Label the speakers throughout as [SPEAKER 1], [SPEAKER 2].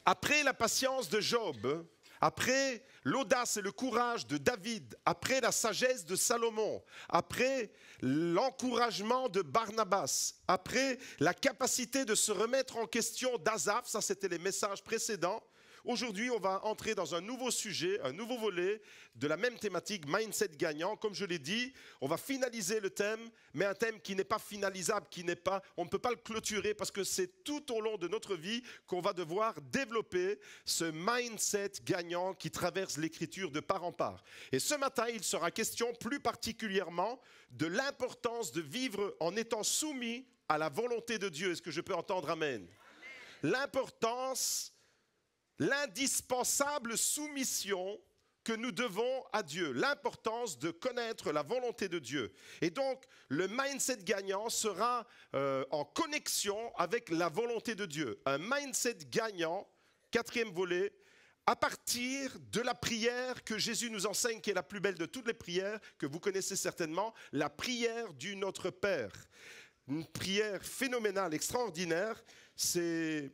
[SPEAKER 1] Après la patience de Job, après l'audace et le courage de David, après la sagesse de Salomon, après l'encouragement de Barnabas, après la capacité de se remettre en question d'Asaph, ça c'était les messages précédents, aujourd'hui on va entrer dans un nouveau sujet, un nouveau volet de la même thématique, mindset gagnant. Comme je l'ai dit, on va finaliser le thème, mais un thème qui n'est pas finalisable, on ne peut pas le clôturer parce que c'est tout au long de notre vie qu'on va devoir développer ce mindset gagnant qui traverse l'écriture de part en part. Et ce matin, il sera question plus particulièrement de l'importance de vivre en étant soumis à la volonté de Dieu. Est-ce que je peux entendre amen? L'importance, l'indispensable soumission que nous devons à Dieu, l'importance de connaître la volonté de Dieu. Et donc, le mindset gagnant sera en connexion avec la volonté de Dieu. Un mindset gagnant, quatrième volet, à partir de la prière que Jésus nous enseigne, qui est la plus belle de toutes les prières, que vous connaissez certainement, la prière du Notre Père. Une prière phénoménale, extraordinaire, c'est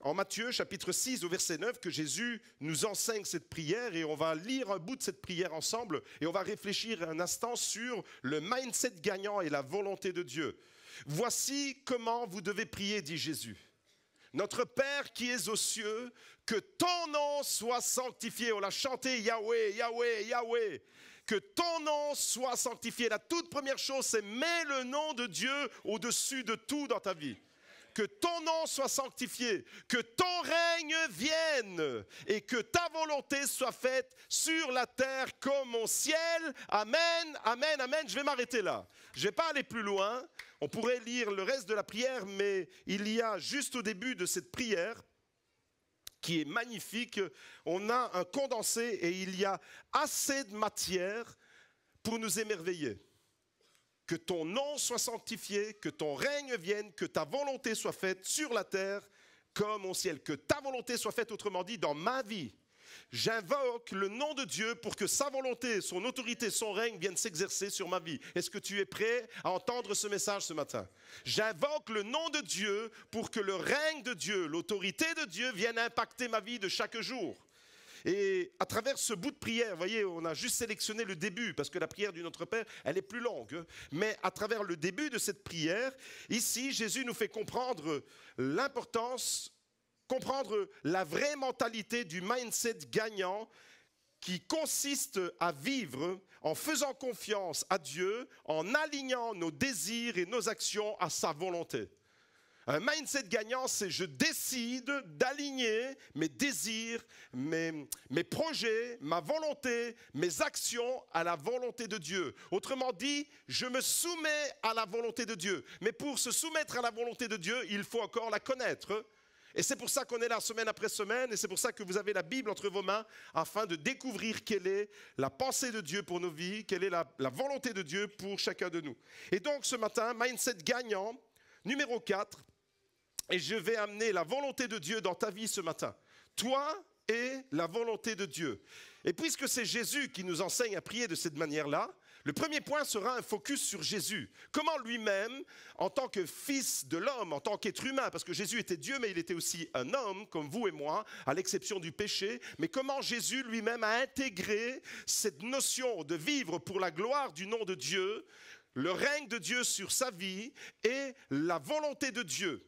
[SPEAKER 1] en Matthieu chapitre 6 au verset 9 que Jésus nous enseigne cette prière et on va lire un bout de cette prière ensemble et on va réfléchir un instant sur le mindset gagnant et la volonté de Dieu. Voici comment vous devez prier, dit Jésus. Notre Père qui es aux cieux, que ton nom soit sanctifié. On l'a chanté, Yahweh, Yahweh, Yahweh. Que ton nom soit sanctifié. La toute première chose, c'est mets le nom de Dieu au-dessus de tout dans ta vie. Que ton nom soit sanctifié, que ton règne vienne et que ta volonté soit faite sur la terre comme au ciel. Amen, amen, amen. Je vais m'arrêter là. Je ne vais pas aller plus loin. On pourrait lire le reste de la prière, mais il y a juste au début de cette prière, qui est magnifique, on a un condensé et il y a assez de matière pour nous émerveiller. Que ton nom soit sanctifié, que ton règne vienne, que ta volonté soit faite sur la terre comme au ciel. Que ta volonté soit faite, autrement dit, dans ma vie. J'invoque le nom de Dieu pour que sa volonté, son autorité, son règne viennent s'exercer sur ma vie. Est-ce que tu es prêt à entendre ce message ce matin? J'invoque le nom de Dieu pour que le règne de Dieu, l'autorité de Dieu vienne impacter ma vie de chaque jour. Et à travers ce bout de prière, vous voyez, on a juste sélectionné le début, parce que la prière du Notre Père, elle est plus longue. Mais à travers le début de cette prière, ici, Jésus nous fait comprendre l'importance, comprendre la vraie mentalité du mindset gagnant qui consiste à vivre en faisant confiance à Dieu, en alignant nos désirs et nos actions à sa volonté. Un mindset gagnant, c'est je décide d'aligner mes désirs, mes projets, ma volonté, mes actions à la volonté de Dieu. Autrement dit, je me soumets à la volonté de Dieu. Mais pour se soumettre à la volonté de Dieu, il faut encore la connaître. Et c'est pour ça qu'on est là semaine après semaine, et c'est pour ça que vous avez la Bible entre vos mains, afin de découvrir quelle est la pensée de Dieu pour nos vies, quelle est la volonté de Dieu pour chacun de nous. Et donc ce matin, mindset gagnant, numéro 4, et je vais amener la volonté de Dieu dans ta vie ce matin. Toi et la volonté de Dieu. Et puisque c'est Jésus qui nous enseigne à prier de cette manière-là, le premier point sera un focus sur Jésus. Comment lui-même, en tant que fils de l'homme, en tant qu'être humain, parce que Jésus était Dieu, mais il était aussi un homme, comme vous et moi, à l'exception du péché, mais comment Jésus lui-même a intégré cette notion de vivre pour la gloire du nom de Dieu, le règne de Dieu sur sa vie et la volonté de Dieu.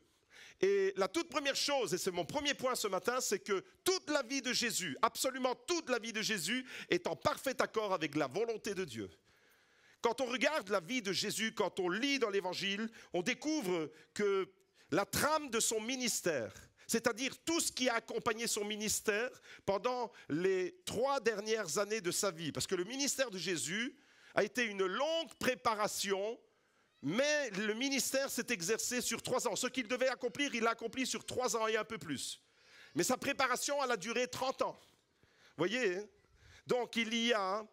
[SPEAKER 1] Et la toute première chose, et c'est mon premier point ce matin, c'est que toute la vie de Jésus, absolument toute la vie de Jésus, est en parfait accord avec la volonté de Dieu. Quand on regarde la vie de Jésus, quand on lit dans l'Évangile, on découvre que la trame de son ministère, c'est-à-dire tout ce qui a accompagné son ministère pendant les 3 dernières années de sa vie, parce que le ministère de Jésus a été une longue préparation. Mais le ministère s'est exercé sur 3 ans. Ce qu'il devait accomplir, il l'a accompli sur 3 ans et un peu plus. Mais sa préparation, elle a duré 30 ans. Vous voyez? Donc il y a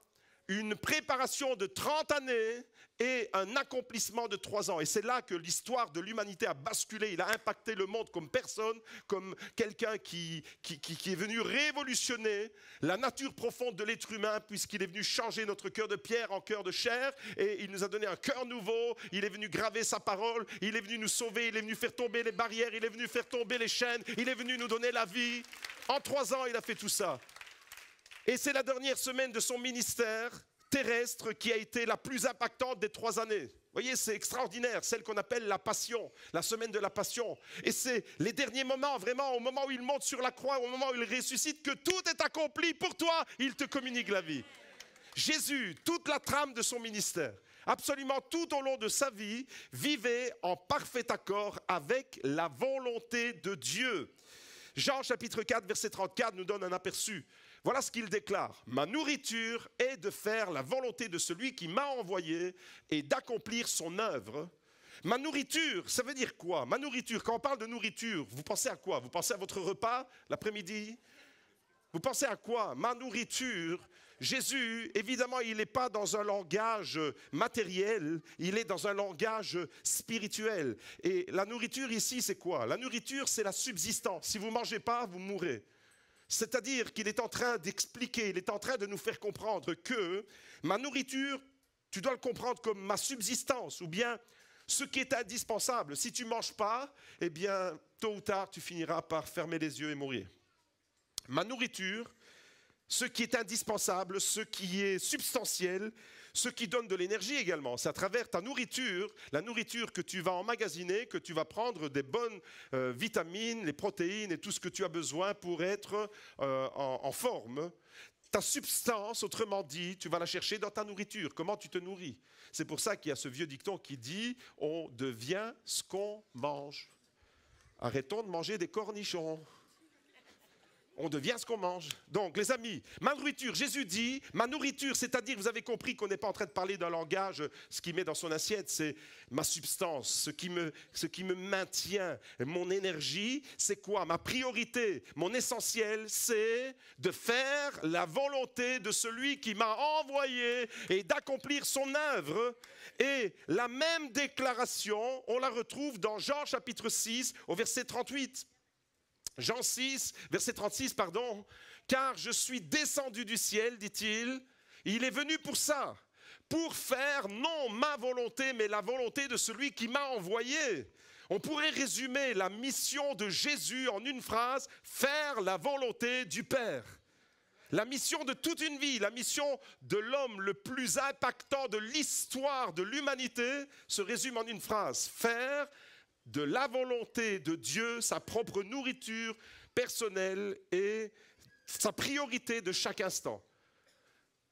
[SPEAKER 1] une préparation de 30 années et un accomplissement de 3 ans. Et c'est là que l'histoire de l'humanité a basculé. Il a impacté le monde comme personne, comme quelqu'un qui est venu révolutionner la nature profonde de l'être humain, puisqu'il est venu changer notre cœur de pierre en cœur de chair, et il nous a donné un cœur nouveau. Il est venu graver sa parole, il est venu nous sauver, il est venu faire tomber les barrières, il est venu faire tomber les chaînes, il est venu nous donner la vie. En 3 ans, il a fait tout ça. Et c'est la dernière semaine de son ministère terrestre qui a été la plus impactante des 3 années. Vous voyez, c'est extraordinaire, celle qu'on appelle la passion, la semaine de la passion. Et c'est les derniers moments, vraiment, au moment où il monte sur la croix, au moment où il ressuscite, que tout est accompli pour toi, il te communique la vie. Jésus, toute la trame de son ministère, absolument tout au long de sa vie, vivait en parfait accord avec la volonté de Dieu. Jean chapitre 4, verset 34 nous donne un aperçu. Voilà ce qu'il déclare. Ma nourriture est de faire la volonté de celui qui m'a envoyé et d'accomplir son œuvre. Ma nourriture, ça veut dire quoi? Ma nourriture, quand on parle de nourriture, vous pensez à quoi? Vous pensez à votre repas l'après-midi? Vous pensez à quoi? Ma nourriture, Jésus, évidemment, il n'est pas dans un langage matériel, il est dans un langage spirituel. Et la nourriture ici, c'est quoi? La nourriture, c'est la subsistance. Si vous ne mangez pas, vous mourrez. C'est-à-dire qu'il est en train d'expliquer, il est en train de nous faire comprendre que ma nourriture, tu dois le comprendre comme ma subsistance, ou bien ce qui est indispensable. Si tu ne manges pas, eh bien, tôt ou tard, tu finiras par fermer les yeux et mourir. Ma nourriture, ce qui est indispensable, ce qui est substantiel, ce qui donne de l'énergie également. C'est à travers ta nourriture, la nourriture que tu vas emmagasiner, que tu vas prendre des bonnes vitamines, les protéines et tout ce que tu as besoin pour être en forme. Ta substance, autrement dit, tu vas la chercher dans ta nourriture. Comment tu te nourris? C'est pour ça qu'il y a ce vieux dicton qui dit « on devient ce qu'on mange ». Arrêtons de manger des cornichons. On devient ce qu'on mange. Donc, les amis, ma nourriture, Jésus dit, ma nourriture, c'est-à-dire, vous avez compris qu'on n'est pas en train de parler d'un langage, ce qu'il met dans son assiette, c'est ma substance, ce qui me maintient, mon énergie, c'est quoi? Ma priorité, mon essentiel, c'est de faire la volonté de celui qui m'a envoyé et d'accomplir son œuvre. Et la même déclaration, on la retrouve dans Jean chapitre 6, au verset 38. Jean 6, verset 36, pardon. « Car je suis descendu du ciel, dit-il, il est venu pour ça, pour faire non ma volonté, mais la volonté de celui qui m'a envoyé. » On pourrait résumer la mission de Jésus en une phrase, faire la volonté du Père. La mission de toute une vie, la mission de l'homme le plus impactant de l'histoire de l'humanité se résume en une phrase, faire de la volonté de Dieu, sa propre nourriture personnelle et sa priorité de chaque instant.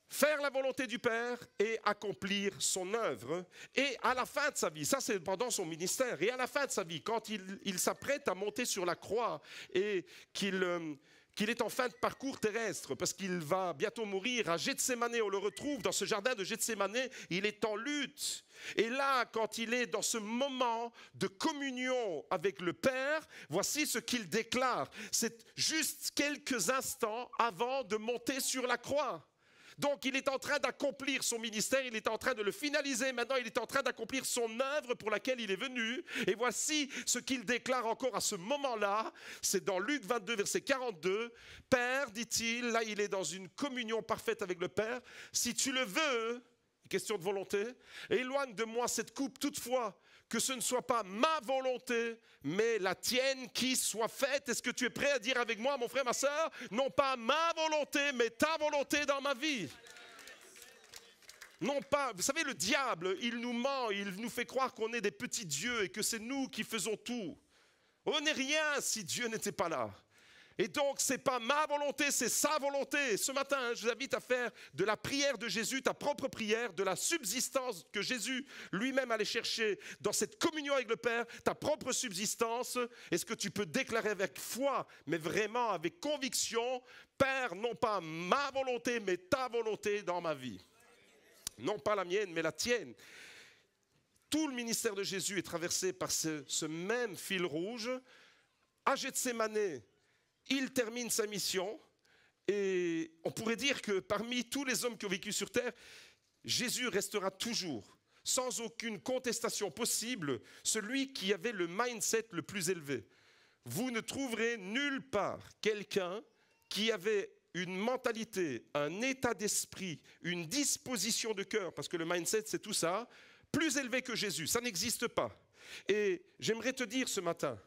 [SPEAKER 1] Faire la volonté du Père et accomplir son œuvre. Et à la fin de sa vie, ça c'est pendant son ministère, et à la fin de sa vie, quand il s'apprête à monter sur la croix et qu'il est en fin de parcours terrestre, parce qu'il va bientôt mourir à Gethsémanée, on le retrouve dans ce jardin de Gethsémanée, il est en lutte. Et là, quand il est dans ce moment de communion avec le Père, voici ce qu'il déclare. C'est juste quelques instants avant de monter sur la croix. Donc il est en train d'accomplir son ministère, il est en train de le finaliser, maintenant il est en train d'accomplir son œuvre pour laquelle il est venu. Et voici ce qu'il déclare encore à ce moment-là, c'est dans Luc 22, verset 42. « Père, dit-il, là il est dans une communion parfaite avec le Père, si tu le veux, question de volonté, éloigne de moi cette coupe toutefois, que ce ne soit pas ma volonté, mais la tienne qui soit faite. » Est-ce que tu es prêt à dire avec moi, mon frère, ma sœur, non pas ma volonté, mais ta volonté dans ma vie? Non pas, vous savez, le diable, il nous ment, il nous fait croire qu'on est des petits dieux et que c'est nous qui faisons tout. On n'est rien si Dieu n'était pas là. Et donc, ce n'est pas ma volonté, c'est sa volonté. Ce matin, je vous invite à faire de la prière de Jésus, ta propre prière, de la subsistance que Jésus lui-même allait chercher dans cette communion avec le Père, ta propre subsistance. Est-ce que tu peux déclarer avec foi, mais vraiment avec conviction, Père, non pas ma volonté, mais ta volonté dans ma vie. Non pas la mienne, mais la tienne. Tout le ministère de Jésus est traversé par ce même fil rouge. À Gethsémanée, il termine sa mission Et on pourrait dire que parmi tous les hommes qui ont vécu sur terre, Jésus restera toujours, sans aucune contestation possible, celui qui avait le mindset le plus élevé. Vous ne trouverez nulle part quelqu'un qui avait une mentalité, un état d'esprit, une disposition de cœur, parce que le mindset c'est tout ça, plus élevé que Jésus. Ça n'existe pas. Et j'aimerais te dire ce matin,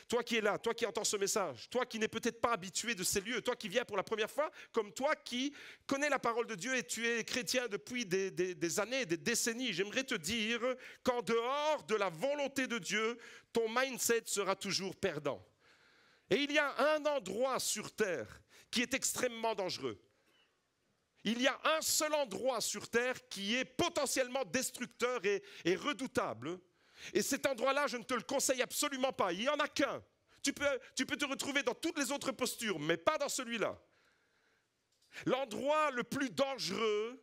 [SPEAKER 1] toi qui es là, toi qui entends ce message, toi qui n'es peut-être pas habitué de ces lieux, toi qui viens pour la première fois, comme toi qui connais la parole de Dieu et tu es chrétien depuis des années, des décennies, j'aimerais te dire qu'en dehors de la volonté de Dieu, ton mindset sera toujours perdant. Et il y a un endroit sur terre qui est extrêmement dangereux. Il y a un seul endroit sur terre qui est potentiellement destructeur et redoutable. Et cet endroit-là, je ne te le conseille absolument pas. Il n'y en a qu'un. Tu peux te retrouver dans toutes les autres postures, mais pas dans celui-là. L'endroit le plus dangereux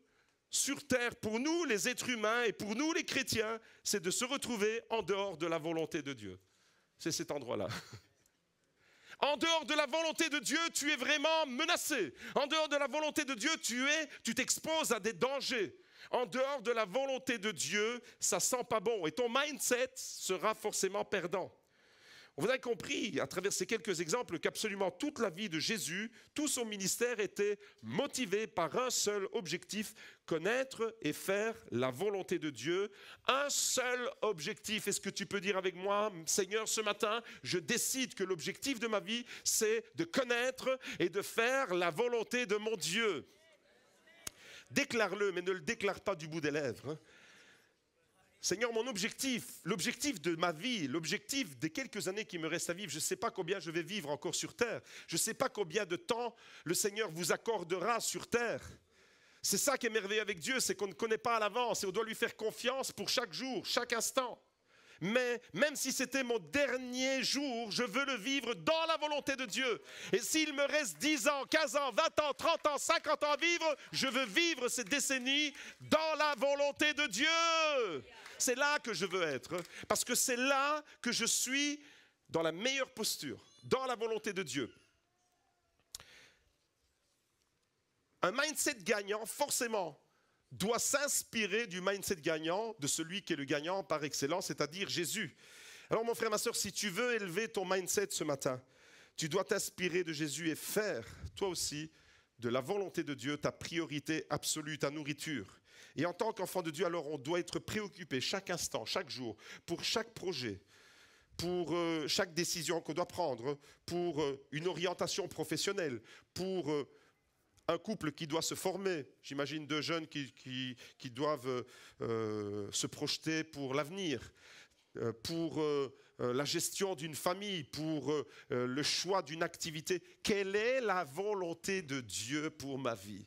[SPEAKER 1] sur terre pour nous, les êtres humains, et pour nous, les chrétiens, c'est de se retrouver en dehors de la volonté de Dieu. C'est cet endroit-là. En dehors de la volonté de Dieu, tu es vraiment menacé. En dehors de la volonté de Dieu, tu t'exposes à des dangers. En dehors de la volonté de Dieu, ça sent pas bon. Et ton mindset sera forcément perdant. Vous avez compris, à travers ces quelques exemples, qu'absolument toute la vie de Jésus, tout son ministère était motivé par un seul objectif, connaître et faire la volonté de Dieu. Un seul objectif. Est-ce que tu peux dire avec moi, Seigneur, ce matin, je décide que l'objectif de ma vie, c'est de connaître et de faire la volonté de mon Dieu. Déclare-le, mais ne le déclare pas du bout des lèvres. Seigneur, mon objectif, l'objectif de ma vie, l'objectif des quelques années qui me restent à vivre, je ne sais pas combien je vais vivre encore sur terre. Je ne sais pas combien de temps le Seigneur vous accordera sur terre. C'est ça qui est merveilleux avec Dieu, c'est qu'on ne connaît pas à l'avance et on doit lui faire confiance pour chaque jour, chaque instant. Mais même si c'était mon dernier jour, je veux le vivre dans la volonté de Dieu. Et s'il me reste 10 ans, 15 ans, 20 ans, 30 ans, 50 ans à vivre, je veux vivre ces décennies dans la volonté de Dieu. C'est là que je veux être, parce que c'est là que je suis dans la meilleure posture, dans la volonté de Dieu. Un mindset gagnant, forcément, doit s'inspirer du mindset gagnant, de celui qui est le gagnant par excellence, c'est-à-dire Jésus. Alors mon frère, ma soeur, si tu veux élever ton mindset ce matin, tu dois t'inspirer de Jésus et faire, toi aussi, de la volonté de Dieu ta priorité absolue, ta nourriture. Et en tant qu'enfant de Dieu, alors on doit être préoccupé chaque instant, chaque jour, pour chaque projet, pour chaque décision qu'on doit prendre, pour une orientation professionnelle, pour un couple qui doit se former. J'imagine deux jeunes qui doivent se projeter pour l'avenir, pour la gestion d'une famille, pour le choix d'une activité. Quelle est la volonté de Dieu pour ma vie ?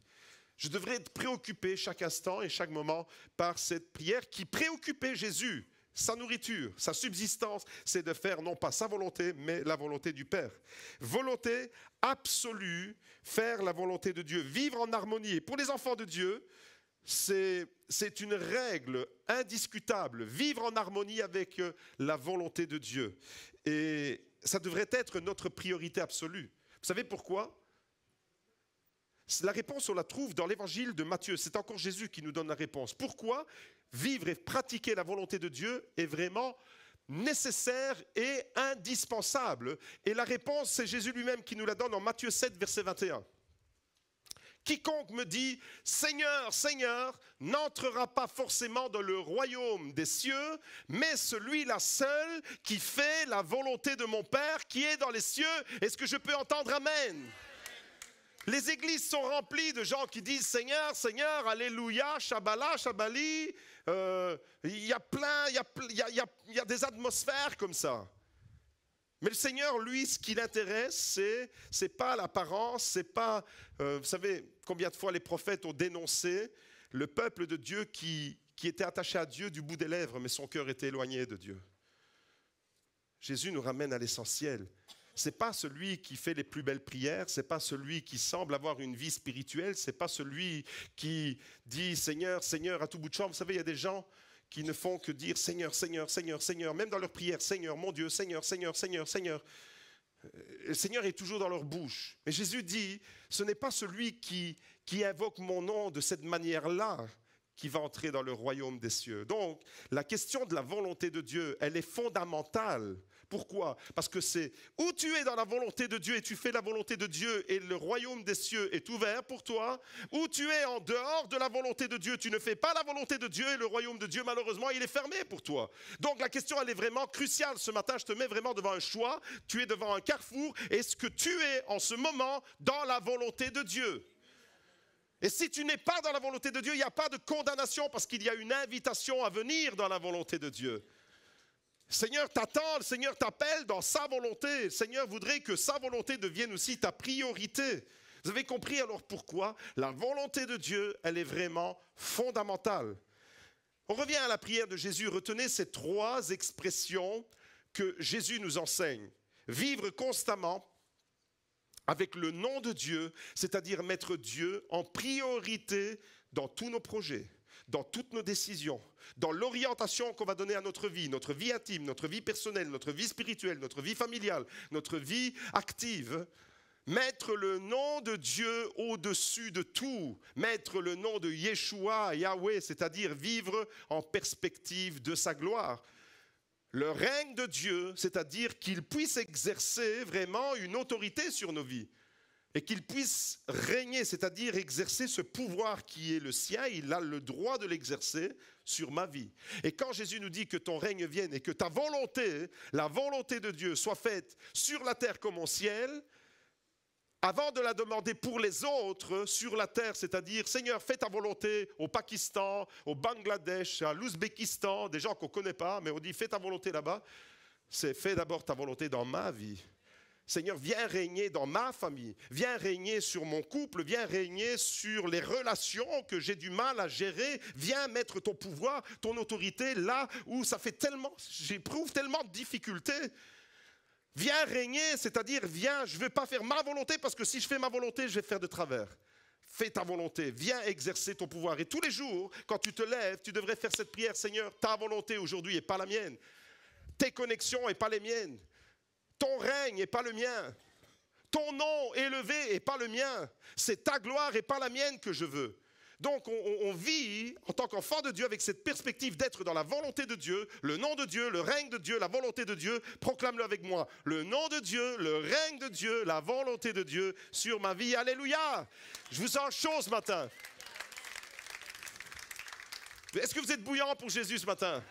[SPEAKER 1] Je devrais être préoccupé chaque instant et chaque moment par cette prière qui préoccupait Jésus. Sa nourriture, sa subsistance, c'est de faire non pas sa volonté, mais la volonté du Père. Volonté absolue, faire la volonté de Dieu, vivre en harmonie. Et pour les enfants de Dieu, c'est une règle indiscutable, vivre en harmonie avec la volonté de Dieu. Et ça devrait être notre priorité absolue. Vous savez pourquoi ? La réponse, on la trouve dans l'évangile de Matthieu. C'est encore Jésus qui nous donne la réponse. Pourquoi vivre et pratiquer la volonté de Dieu est vraiment nécessaire et indispensable? Et la réponse, c'est Jésus lui-même qui nous la donne en Matthieu 7, verset 21. Quiconque me dit « Seigneur, Seigneur » n'entrera pas forcément dans le royaume des cieux, mais celui-là seul qui fait la volonté de mon Père qui est dans les cieux. Est-ce que je peux entendre Amen ? Les églises sont remplies de gens qui disent « Seigneur, Seigneur, Alléluia, Shabbalah, Shabbali ». Il y a des atmosphères comme ça. Mais le Seigneur, lui, ce qui l'intéresse, c'est pas l'apparence, c'est pas... vous savez, combien de fois les prophètes ont dénoncé le peuple de Dieu qui était attaché à Dieu du bout des lèvres, mais son cœur était éloigné de Dieu. Jésus nous ramène à l'essentiel. Ce n'est pas celui qui fait les plus belles prières, ce n'est pas celui qui semble avoir une vie spirituelle, ce n'est pas celui qui dit « Seigneur, Seigneur » à tout bout de champ. Vous savez, il y a des gens qui ne font que dire « Seigneur, Seigneur, Seigneur, Seigneur », même dans leur prière « Seigneur, mon Dieu, Seigneur, Seigneur, Seigneur, Seigneur ». Le Seigneur est toujours dans leur bouche. Mais Jésus dit, ce n'est pas celui qui invoque mon nom de cette manière-là qui va entrer dans le royaume des cieux. Donc, la question de la volonté de Dieu, elle est fondamentale. Pourquoi? Parce que c'est où tu es dans la volonté de Dieu et tu fais la volonté de Dieu et le royaume des cieux est ouvert pour toi, ou tu es en dehors de la volonté de Dieu, tu ne fais pas la volonté de Dieu et le royaume de Dieu, malheureusement, il est fermé pour toi. Donc la question, elle est vraiment cruciale. Ce matin, je te mets vraiment devant un choix. Tu es devant un carrefour. Est-ce que tu es en ce moment dans la volonté de Dieu? Et si tu n'es pas dans la volonté de Dieu, il n'y a pas de condamnation parce qu'il y a une invitation à venir dans la volonté de Dieu. Le Seigneur t'attend, le Seigneur t'appelle dans sa volonté. Le Seigneur voudrait que sa volonté devienne aussi ta priorité. Vous avez compris alors pourquoi la volonté de Dieu, elle est vraiment fondamentale. On revient à la prière de Jésus. Retenez ces 3 expressions que Jésus nous enseigne. Vivre constamment avec le nom de Dieu, c'est-à-dire mettre Dieu en priorité dans tous nos projets, dans toutes nos décisions, dans l'orientation qu'on va donner à notre vie intime, notre vie personnelle, notre vie spirituelle, notre vie familiale, notre vie active. Mettre le nom de Dieu au-dessus de tout, mettre le nom de Yeshua, Yahweh, c'est-à-dire vivre en perspective de sa gloire. Le règne de Dieu, c'est-à-dire qu'il puisse exercer vraiment une autorité sur nos vies et qu'il puisse régner, c'est-à-dire exercer ce pouvoir qui est le sien, il a le droit de l'exercer sur ma vie. Et quand Jésus nous dit que ton règne vienne et que ta volonté, la volonté de Dieu soit faite sur la terre comme au ciel, avant de la demander pour les autres sur la terre, c'est-à-dire, Seigneur, fais ta volonté au Pakistan, au Bangladesh, à l'Ouzbékistan, des gens qu'on ne connaît pas, mais on dit, fais ta volonté là-bas. C'est fais d'abord ta volonté dans ma vie. Seigneur, viens régner dans ma famille, viens régner sur mon couple, viens régner sur les relations que j'ai du mal à gérer, viens mettre ton pouvoir, ton autorité là où ça fait tellement, j'éprouve tellement de difficultés. Viens régner, c'est-à-dire viens, je ne vais pas faire ma volonté parce que si je fais ma volonté, je vais faire de travers. Fais ta volonté, viens exercer ton pouvoir. Et tous les jours, quand tu te lèves, tu devrais faire cette prière, Seigneur, ta volonté aujourd'hui et pas la mienne. Tes connexions et pas les miennes. Ton règne et pas le mien. Ton nom élevé et pas le mien. C'est ta gloire et pas la mienne que je veux. Donc on vit en tant qu'enfant de Dieu avec cette perspective d'être dans la volonté de Dieu, le nom de Dieu, le règne de Dieu, la volonté de Dieu, proclame-le avec moi. Le nom de Dieu, le règne de Dieu, la volonté de Dieu sur ma vie. Alléluia! Je vous sens chaud ce matin. Est-ce que vous êtes bouillant pour Jésus ce matin?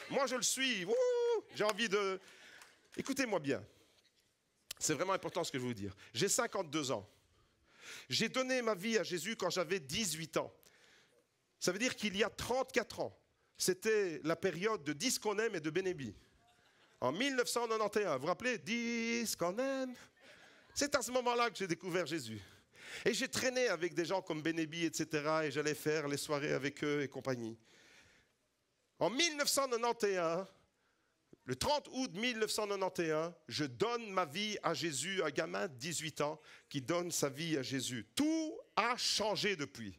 [SPEAKER 1] Moi je le suis. J'ai envie de... Écoutez-moi bien. C'est vraiment important ce que je vais vous dire. J'ai 52 ans. J'ai donné ma vie à Jésus quand j'avais 18 ans. Ça veut dire qu'il y a 34 ans. C'était la période de Dis qu'on aime et de Bénébi. En 1991, vous vous rappelez? Dis qu'on aime. C'est à ce moment-là que j'ai découvert Jésus. Et j'ai traîné avec des gens comme Bénébi, etc. Et j'allais faire les soirées avec eux et compagnie. En 1991, le 30 août 1991, je donne ma vie à Jésus, un gamin de 18 ans qui donne sa vie à Jésus. Tout a changé depuis.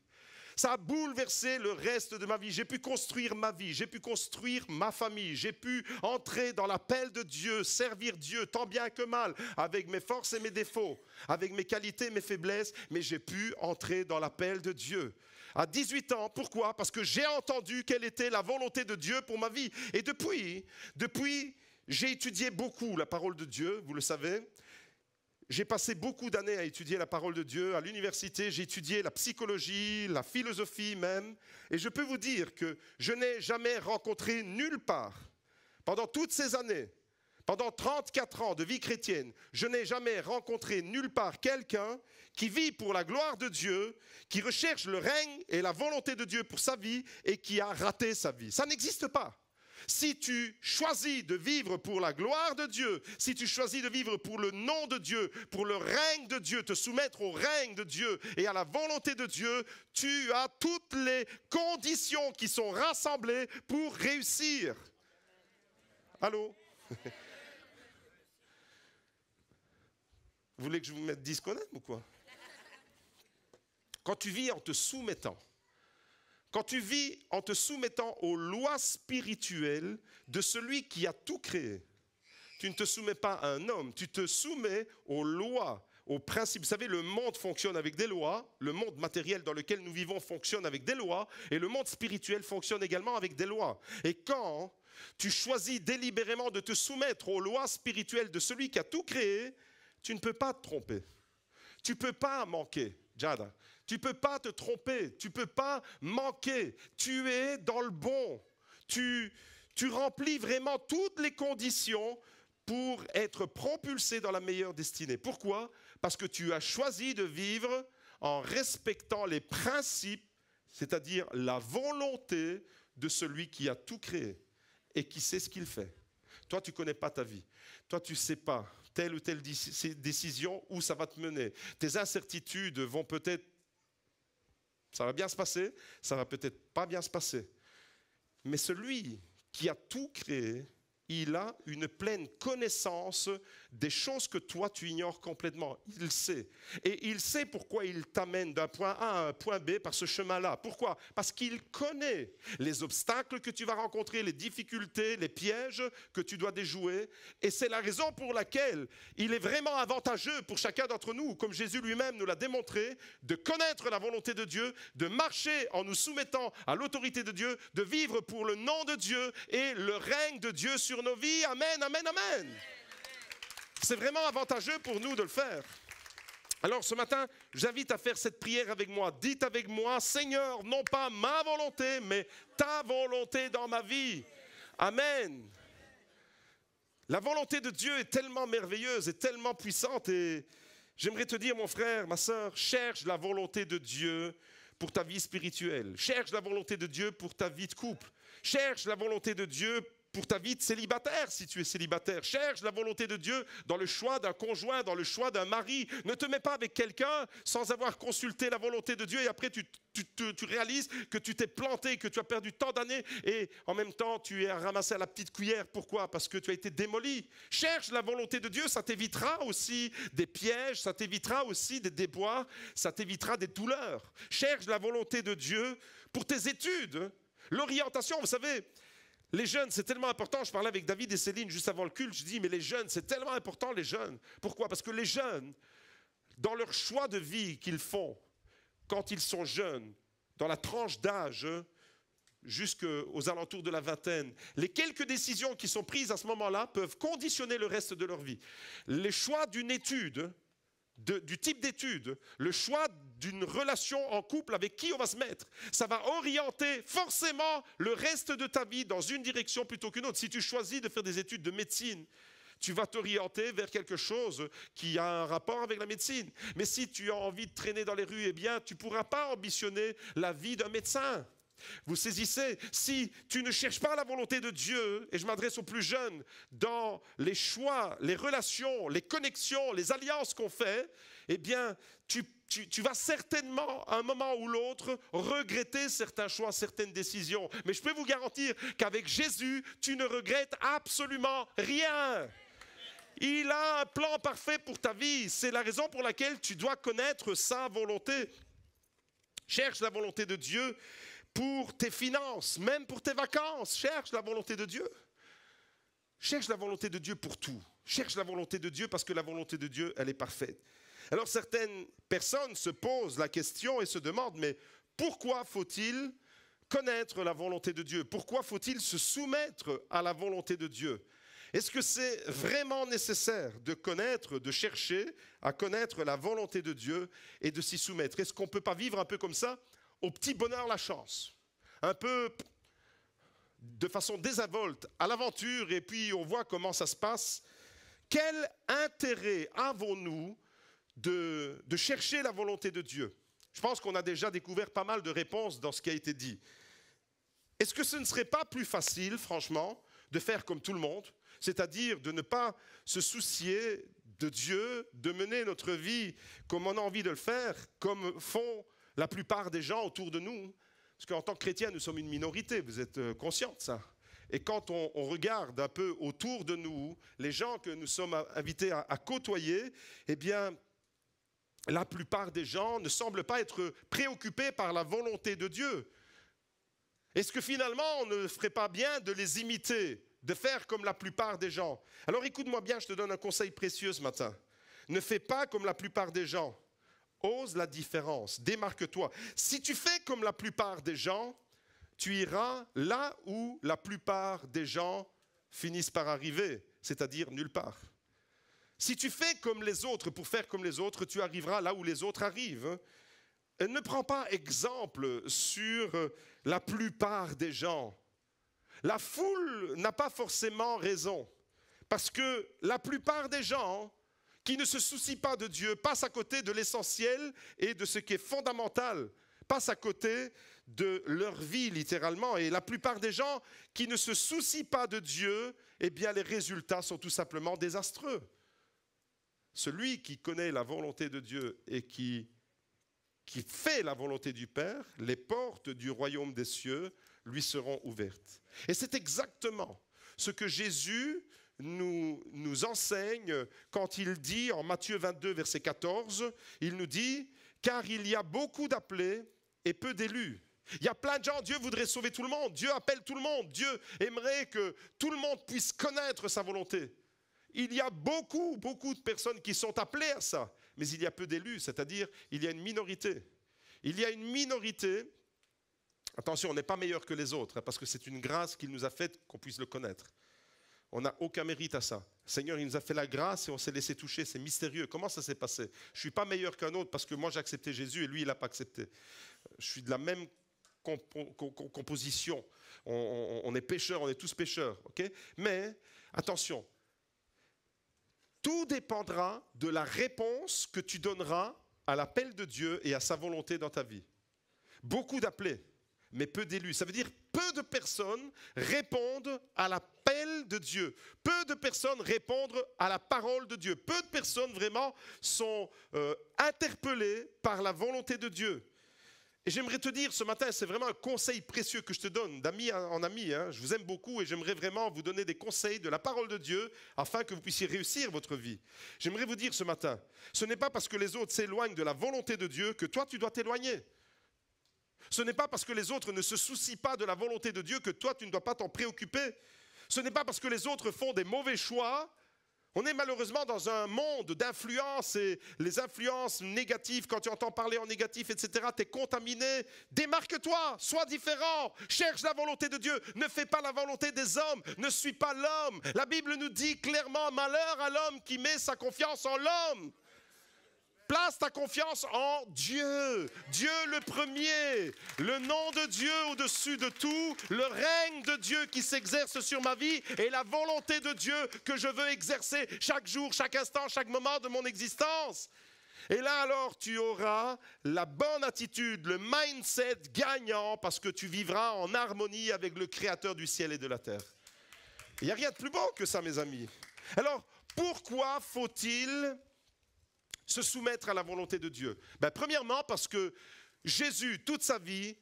[SPEAKER 1] Ça a bouleversé le reste de ma vie. J'ai pu construire ma vie, j'ai pu construire ma famille, j'ai pu entrer dans l'appel de Dieu, servir Dieu tant bien que mal, avec mes forces et mes défauts, avec mes qualités et mes faiblesses, mais j'ai pu entrer dans l'appel de Dieu. À 18 ans, pourquoi? Parce que j'ai entendu quelle était la volonté de Dieu pour ma vie. Et depuis, j'ai étudié beaucoup la parole de Dieu, vous le savez. J'ai passé beaucoup d'années à étudier la parole de Dieu. À l'université, j'ai étudié la psychologie, la philosophie même. Et je peux vous dire que je n'ai jamais rencontré nulle part, pendant toutes ces années, pendant 34 ans de vie chrétienne, je n'ai jamais rencontré nulle part quelqu'un qui vit pour la gloire de Dieu, qui recherche le règne et la volonté de Dieu pour sa vie et qui a raté sa vie. Ça n'existe pas. Si tu choisis de vivre pour la gloire de Dieu, si tu choisis de vivre pour le nom de Dieu, pour le règne de Dieu, te soumettre au règne de Dieu et à la volonté de Dieu, tu as toutes les conditions qui sont rassemblées pour réussir. Allô? Vous voulez que je vous mette 10 qu'on aime ou quoi? Quand tu vis en te soumettant, aux lois spirituelles de celui qui a tout créé, Tu ne te soumets pas à un homme, tu te soumets aux lois, aux principes. Vous savez, le monde fonctionne avec des lois, le monde matériel dans lequel nous vivons fonctionne avec des lois, et le monde spirituel fonctionne également avec des lois. Et quand tu choisis délibérément de te soumettre aux lois spirituelles de celui qui a tout créé, tu ne peux pas te tromper. Tu ne peux pas manquer, Jada. Tu ne peux pas te tromper, tu ne peux pas manquer. Tu es dans le bon. Tu remplis vraiment toutes les conditions pour être propulsé dans la meilleure destinée. Pourquoi? Parce que tu as choisi de vivre en respectant les principes, c'est-à-dire la volonté de celui qui a tout créé et qui sait ce qu'il fait. Toi, tu ne connais pas ta vie. Toi, tu ne sais pas telle ou telle décision où ça va te mener. Tes incertitudes vont peut-être... Ça va bien se passer, ça va peut-être pas bien se passer. Mais celui qui a tout créé, il a une pleine connaissance des choses que toi tu ignores complètement. Il sait. Et il sait pourquoi il t'amène d'un point A à un point B par ce chemin-là. Pourquoi? Parce qu'il connaît les obstacles que tu vas rencontrer, les difficultés, les pièges que tu dois déjouer. Et c'est la raison pour laquelle il est vraiment avantageux pour chacun d'entre nous, comme Jésus lui-même nous l'a démontré, de connaître la volonté de Dieu, de marcher en nous soumettant à l'autorité de Dieu, de vivre pour le nom de Dieu et le règne de Dieu sur nos vies. Amen, amen, amen. C'est vraiment avantageux pour nous de le faire. Alors ce matin, j'invite à faire cette prière avec moi. Dites avec moi, Seigneur, non pas ma volonté, mais ta volonté dans ma vie. Amen. La volonté de Dieu est tellement merveilleuse et tellement puissante. Et j'aimerais te dire, mon frère, ma sœur, cherche la volonté de Dieu pour ta vie spirituelle. Cherche la volonté de Dieu pour ta vie de couple. Cherche la volonté de Dieu pour ta vie de célibataire, si tu es célibataire. Cherche la volonté de Dieu dans le choix d'un conjoint, dans le choix d'un mari. Ne te mets pas avec quelqu'un sans avoir consulté la volonté de Dieu et après tu réalises que tu t'es planté, que tu as perdu tant d'années et en même temps tu es ramassé à la petite cuillère. Pourquoi? Parce que tu as été démoli. Cherche la volonté de Dieu, ça t'évitera aussi des pièges, ça t'évitera aussi des déboires, ça t'évitera des douleurs. Cherche la volonté de Dieu pour tes études. L'orientation, vous savez, les jeunes, c'est tellement important. Je parlais avec David et Céline juste avant le culte. Je dis, mais les jeunes, c'est tellement important, les jeunes. Pourquoi? Parce que les jeunes, dans leur choix de vie qu'ils font, quand ils sont jeunes, dans la tranche d'âge, jusqu'aux alentours de la vingtaine, les quelques décisions qui sont prises à ce moment-là peuvent conditionner le reste de leur vie. Les choix d'une étude, du type d'étude, le choix d'une relation en couple avec qui on va se mettre, ça va orienter forcément le reste de ta vie dans une direction plutôt qu'une autre. Si tu choisis de faire des études de médecine, tu vas t'orienter vers quelque chose qui a un rapport avec la médecine. Mais si tu as envie de traîner dans les rues, eh bien, tu ne pourras pas ambitionner la vie d'un médecin. Vous saisissez, si tu ne cherches pas la volonté de Dieu, et je m'adresse aux plus jeunes, dans les choix, les relations, les connexions, les alliances qu'on fait, eh bien, tu vas certainement, à un moment ou l'autre, regretter certains choix, certaines décisions. Mais je peux vous garantir qu'avec Jésus, tu ne regrettes absolument rien. Il a un plan parfait pour ta vie. C'est la raison pour laquelle tu dois connaître sa volonté. Cherche la volonté de Dieu pour tes finances, même pour tes vacances. Cherche la volonté de Dieu. Cherche la volonté de Dieu pour tout. Cherche la volonté de Dieu parce que la volonté de Dieu, elle est parfaite. Alors certaines personnes se posent la question et se demandent, mais pourquoi faut-il connaître la volonté de Dieu? Pourquoi faut-il se soumettre à la volonté de Dieu? Est-ce que c'est vraiment nécessaire de connaître, de chercher à connaître la volonté de Dieu et de s'y soumettre? Est-ce qu'on ne peut pas vivre un peu comme ça, au petit bonheur la chance, un peu de façon désinvolte, à l'aventure, et puis on voit comment ça se passe? Quel intérêt avons-nous de chercher la volonté de Dieu? Je pense qu'on a déjà découvert pas mal de réponses dans ce qui a été dit. Est-ce que ce ne serait pas plus facile, franchement, de faire comme tout le monde, c'est-à-dire de ne pas se soucier de Dieu, de mener notre vie comme on a envie de le faire, comme font la plupart des gens autour de nous? Parce qu'en tant que chrétiens, nous sommes une minorité, vous êtes conscients de ça. Et quand on regarde un peu autour de nous, les gens que nous sommes invités à côtoyer, eh bien, la plupart des gens ne semblent pas être préoccupés par la volonté de Dieu. Est-ce que finalement, on ne ferait pas bien de les imiter? de faire comme la plupart des gens. Alors écoute-moi bien, je te donne un conseil précieux ce matin. Ne fais pas comme la plupart des gens. Ose la différence, démarque-toi. Si tu fais comme la plupart des gens, tu iras là où la plupart des gens finissent par arriver, c'est-à-dire nulle part. Si tu fais comme les autres pour faire comme les autres, tu arriveras là où les autres arrivent. Et ne prends pas exemple sur la plupart des gens. La foule n'a pas forcément raison, parce que la plupart des gens qui ne se soucient pas de Dieu passent à côté de l'essentiel et de ce qui est fondamental, passent à côté de leur vie littéralement. Et la plupart des gens qui ne se soucient pas de Dieu, eh bien les résultats sont tout simplement désastreux. Celui qui connaît la volonté de Dieu et qui fait la volonté du Père, les portes du royaume des cieux lui seront ouvertes. Et c'est exactement ce que Jésus nous enseigne quand il dit en Matthieu 22, verset 14, il nous dit « Car il y a beaucoup d'appelés et peu d'élus ». Il y a plein de gens, Dieu voudrait sauver tout le monde, Dieu appelle tout le monde, Dieu aimerait que tout le monde puisse connaître sa volonté. Il y a beaucoup de personnes qui sont appelées à ça, mais il y a peu d'élus, c'est-à-dire il y a une minorité. Il y a une minorité, attention, on n'est pas meilleur que les autres, parce que c'est une grâce qu'il nous a faite qu'on puisse le connaître. On n'a aucun mérite à ça. Le Seigneur, il nous a fait la grâce et on s'est laissé toucher, c'est mystérieux. Comment ça s'est passé? Je ne suis pas meilleur qu'un autre parce que moi j'ai accepté Jésus et lui il n'a pas accepté. Je suis de la même composition. On est pécheurs, on est tous pécheurs. Okay? Mais attention, tout dépendra de la réponse que tu donneras à l'appel de Dieu et à sa volonté dans ta vie. Beaucoup d'appelés, mais peu d'élus. Ça veut dire peu de personnes répondent à l'appel de Dieu. Peu de personnes répondent à la parole de Dieu. Peu de personnes vraiment sont interpellées par la volonté de Dieu. Et j'aimerais te dire ce matin, c'est vraiment un conseil précieux que je te donne, d'ami en ami. Je vous aime beaucoup et j'aimerais vraiment vous donner des conseils de la parole de Dieu afin que vous puissiez réussir votre vie. J'aimerais vous dire ce matin, ce n'est pas parce que les autres s'éloignent de la volonté de Dieu que toi tu dois t'éloigner. Ce n'est pas parce que les autres ne se soucient pas de la volonté de Dieu que toi tu ne dois pas t'en préoccuper. Ce n'est pas parce que les autres font des mauvais choix. On est malheureusement dans un monde d'influence et les influences négatives, quand tu entends parler en négatif, etc., tu es contaminé. Démarque-toi, sois différent, cherche la volonté de Dieu, ne fais pas la volonté des hommes, ne suis pas l'homme. La Bible nous dit clairement, malheur à l'homme qui met sa confiance en l'homme. Place ta confiance en Dieu, Dieu le premier, le nom de Dieu au-dessus de tout, le règne de Dieu qui s'exerce sur ma vie et la volonté de Dieu que je veux exercer chaque jour, chaque instant, chaque moment de mon existence. Et là alors tu auras la bonne attitude, le mindset gagnant parce que tu vivras en harmonie avec le Créateur du ciel et de la terre. Il n'y a rien de plus beau que ça, mes amis. Alors, pourquoi faut-il se soumettre à la volonté de Dieu? Premièrement, parce que Jésus, toute sa vie,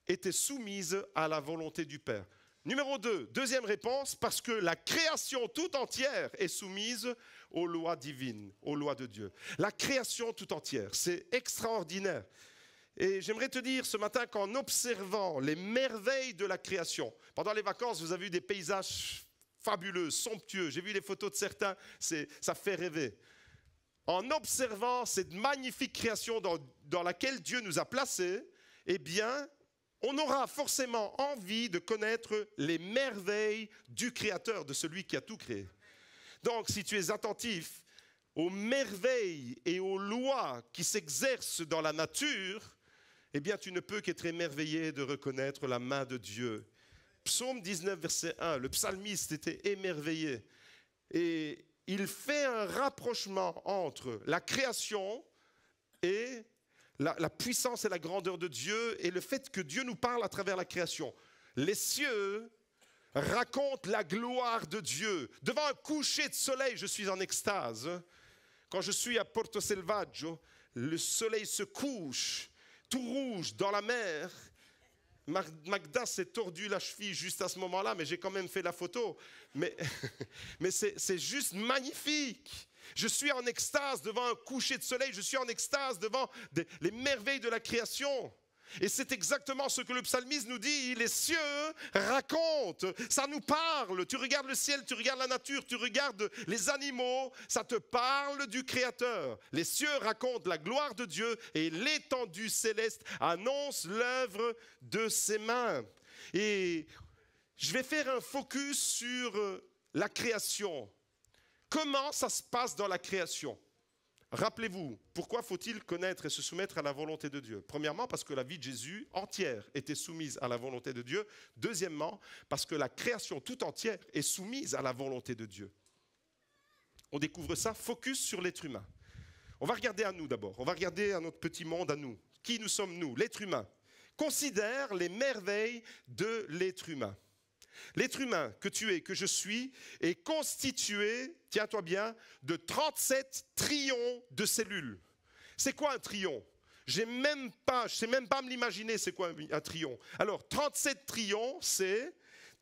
[SPEAKER 1] était soumise à la volonté du Père. Numéro 2, deuxième réponse, parce que la création tout entière est soumise aux lois divines, aux lois de Dieu. La création tout entière, c'est extraordinaire. Et j'aimerais te dire ce matin qu'en observant les merveilles de la création, pendant les vacances, vous avez vu des paysages fabuleux, somptueux. J'ai vu les photos de certains, ça fait rêver. En observant cette magnifique création dans laquelle Dieu nous a placés, eh bien, on aura forcément envie de connaître les merveilles du Créateur, de celui qui a tout créé. Donc, si tu es attentif aux merveilles et aux lois qui s'exercent dans la nature, eh bien, tu ne peux qu'être émerveillé de reconnaître la main de Dieu. Psaume 19, verset 1, le psalmiste était émerveillé. Et il fait un rapprochement entre la création et la puissance et la grandeur de Dieu et le fait que Dieu nous parle à travers la création. Les cieux racontent la gloire de Dieu. Devant un coucher de soleil, je suis en extase. Quand je suis à Porto Selvaggio, le soleil se couche, tout rouge dans la mer. Magda s'est tordu la cheville juste à ce moment-là, mais j'ai quand même fait la photo. Mais c'est juste magnifique. Je suis en extase devant un coucher de soleil, je suis en extase devant les merveilles de la création. Et c'est exactement ce que le psalmiste nous dit. Les cieux racontent, ça nous parle. Tu regardes le ciel, tu regardes la nature, tu regardes les animaux, ça te parle du Créateur. Les cieux racontent la gloire de Dieu et l'étendue céleste annonce l'œuvre de ses mains. Et je vais faire un focus sur la création. Comment ça se passe dans la création ? Rappelez-vous, pourquoi faut-il connaître et se soumettre à la volonté de Dieu ? Premièrement, parce que la vie de Jésus entière était soumise à la volonté de Dieu. Deuxièmement, parce que la création tout entière est soumise à la volonté de Dieu. On découvre ça, focus sur l'être humain. On va regarder à nous d'abord, on va regarder à notre petit monde, à nous. Qui nous sommes nous ? L'être humain. Considère les merveilles de l'être humain. L'être humain que tu es, que je suis, est constitué, tiens-toi bien, de 37 trillions de cellules. C'est quoi un trillion ? Je ne sais même pas me l'imaginer, c'est quoi un trillion. Alors, 37 trillions, c'est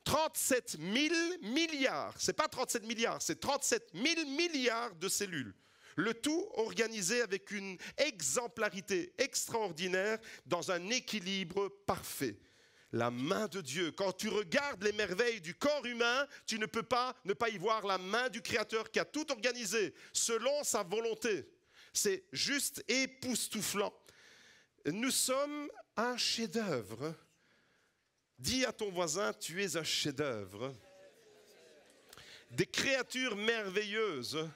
[SPEAKER 1] 37 000 milliards. Ce n'est pas 37 milliards, c'est 37 000 milliards de cellules. Le tout organisé avec une exemplarité extraordinaire dans un équilibre parfait. La main de Dieu. Quand tu regardes les merveilles du corps humain, tu ne peux pas ne pas y voir la main du Créateur qui a tout organisé selon sa volonté. C'est juste époustouflant. Nous sommes un chef-d'œuvre. Dis à ton voisin, tu es un chef-d'œuvre. Des créatures merveilleuses.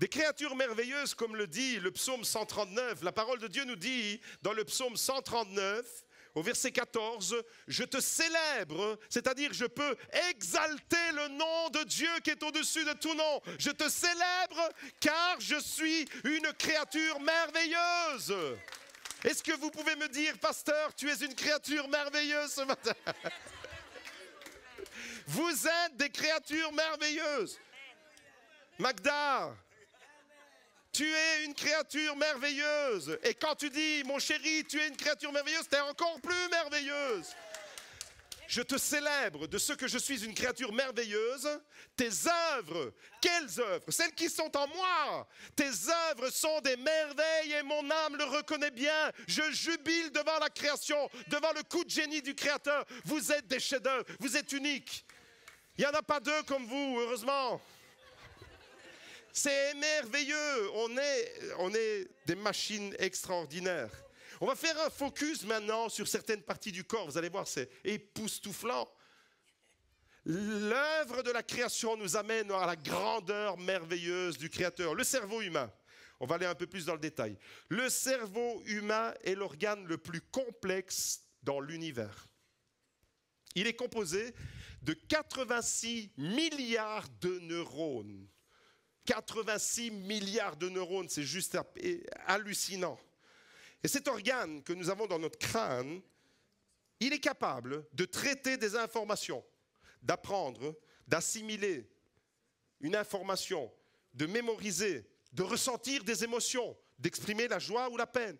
[SPEAKER 1] Des créatures merveilleuses, comme le dit le psaume 139. La parole de Dieu nous dit dans le psaume 139, au verset 14, « Je te célèbre », c'est-à-dire je peux exalter le nom de Dieu qui est au-dessus de tout nom. Je te célèbre car je suis une créature merveilleuse. Est-ce que vous pouvez me dire, pasteur, tu es une créature merveilleuse ce matin ? Vous êtes des créatures merveilleuses. Magda, tu es une créature merveilleuse. Et quand tu dis, mon chéri, tu es une créature merveilleuse, tu es encore plus merveilleuse. Je te célèbre de ce que je suis une créature merveilleuse. Tes œuvres, quelles œuvres ? Celles qui sont en moi. Tes œuvres sont des merveilles et mon âme le reconnaît bien. Je jubile devant la création, devant le coup de génie du Créateur. Vous êtes des chefs-d'œuvre, vous êtes uniques. Il n'y en a pas deux comme vous, heureusement. C'est merveilleux, on est des machines extraordinaires. On va faire un focus maintenant sur certaines parties du corps, vous allez voir, c'est époustouflant. L'œuvre de la création nous amène à la grandeur merveilleuse du Créateur. Le cerveau humain, on va aller un peu plus dans le détail. Le cerveau humain est l'organe le plus complexe dans l'univers. Il est composé de 86 milliards de neurones. 86 milliards de neurones, c'est juste hallucinant. Et cet organe que nous avons dans notre crâne, il est capable de traiter des informations, d'apprendre, d'assimiler une information, de mémoriser, de ressentir des émotions, d'exprimer la joie ou la peine,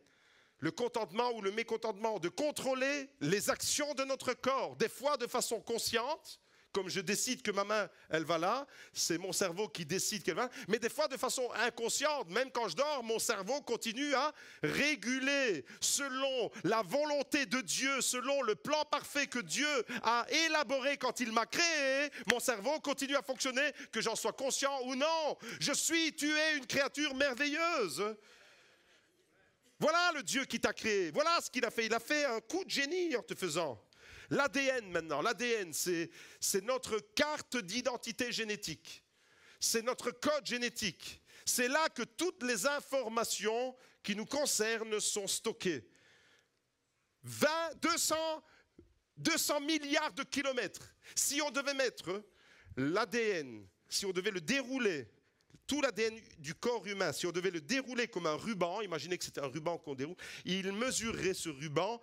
[SPEAKER 1] le contentement ou le mécontentement, de contrôler les actions de notre corps, des fois de façon consciente, comme je décide que ma main, elle va là, c'est mon cerveau qui décide qu'elle va là, mais des fois de façon inconsciente, même quand je dors, mon cerveau continue à réguler selon la volonté de Dieu, selon le plan parfait que Dieu a élaboré quand il m'a créé, mon cerveau continue à fonctionner, que j'en sois conscient ou non. Tu es une créature merveilleuse. Voilà le Dieu qui t'a créé, voilà ce qu'il a fait. Il a fait un coup de génie en te faisant. L'ADN maintenant, l'ADN c'est notre carte d'identité génétique, c'est notre code génétique. C'est là que toutes les informations qui nous concernent sont stockées. 200 milliards de kilomètres. Si on devait mettre l'ADN, si on devait le dérouler, tout l'ADN du corps humain, si on devait le dérouler comme un ruban, imaginez que c'était un ruban qu'on déroule, il mesurerait ce ruban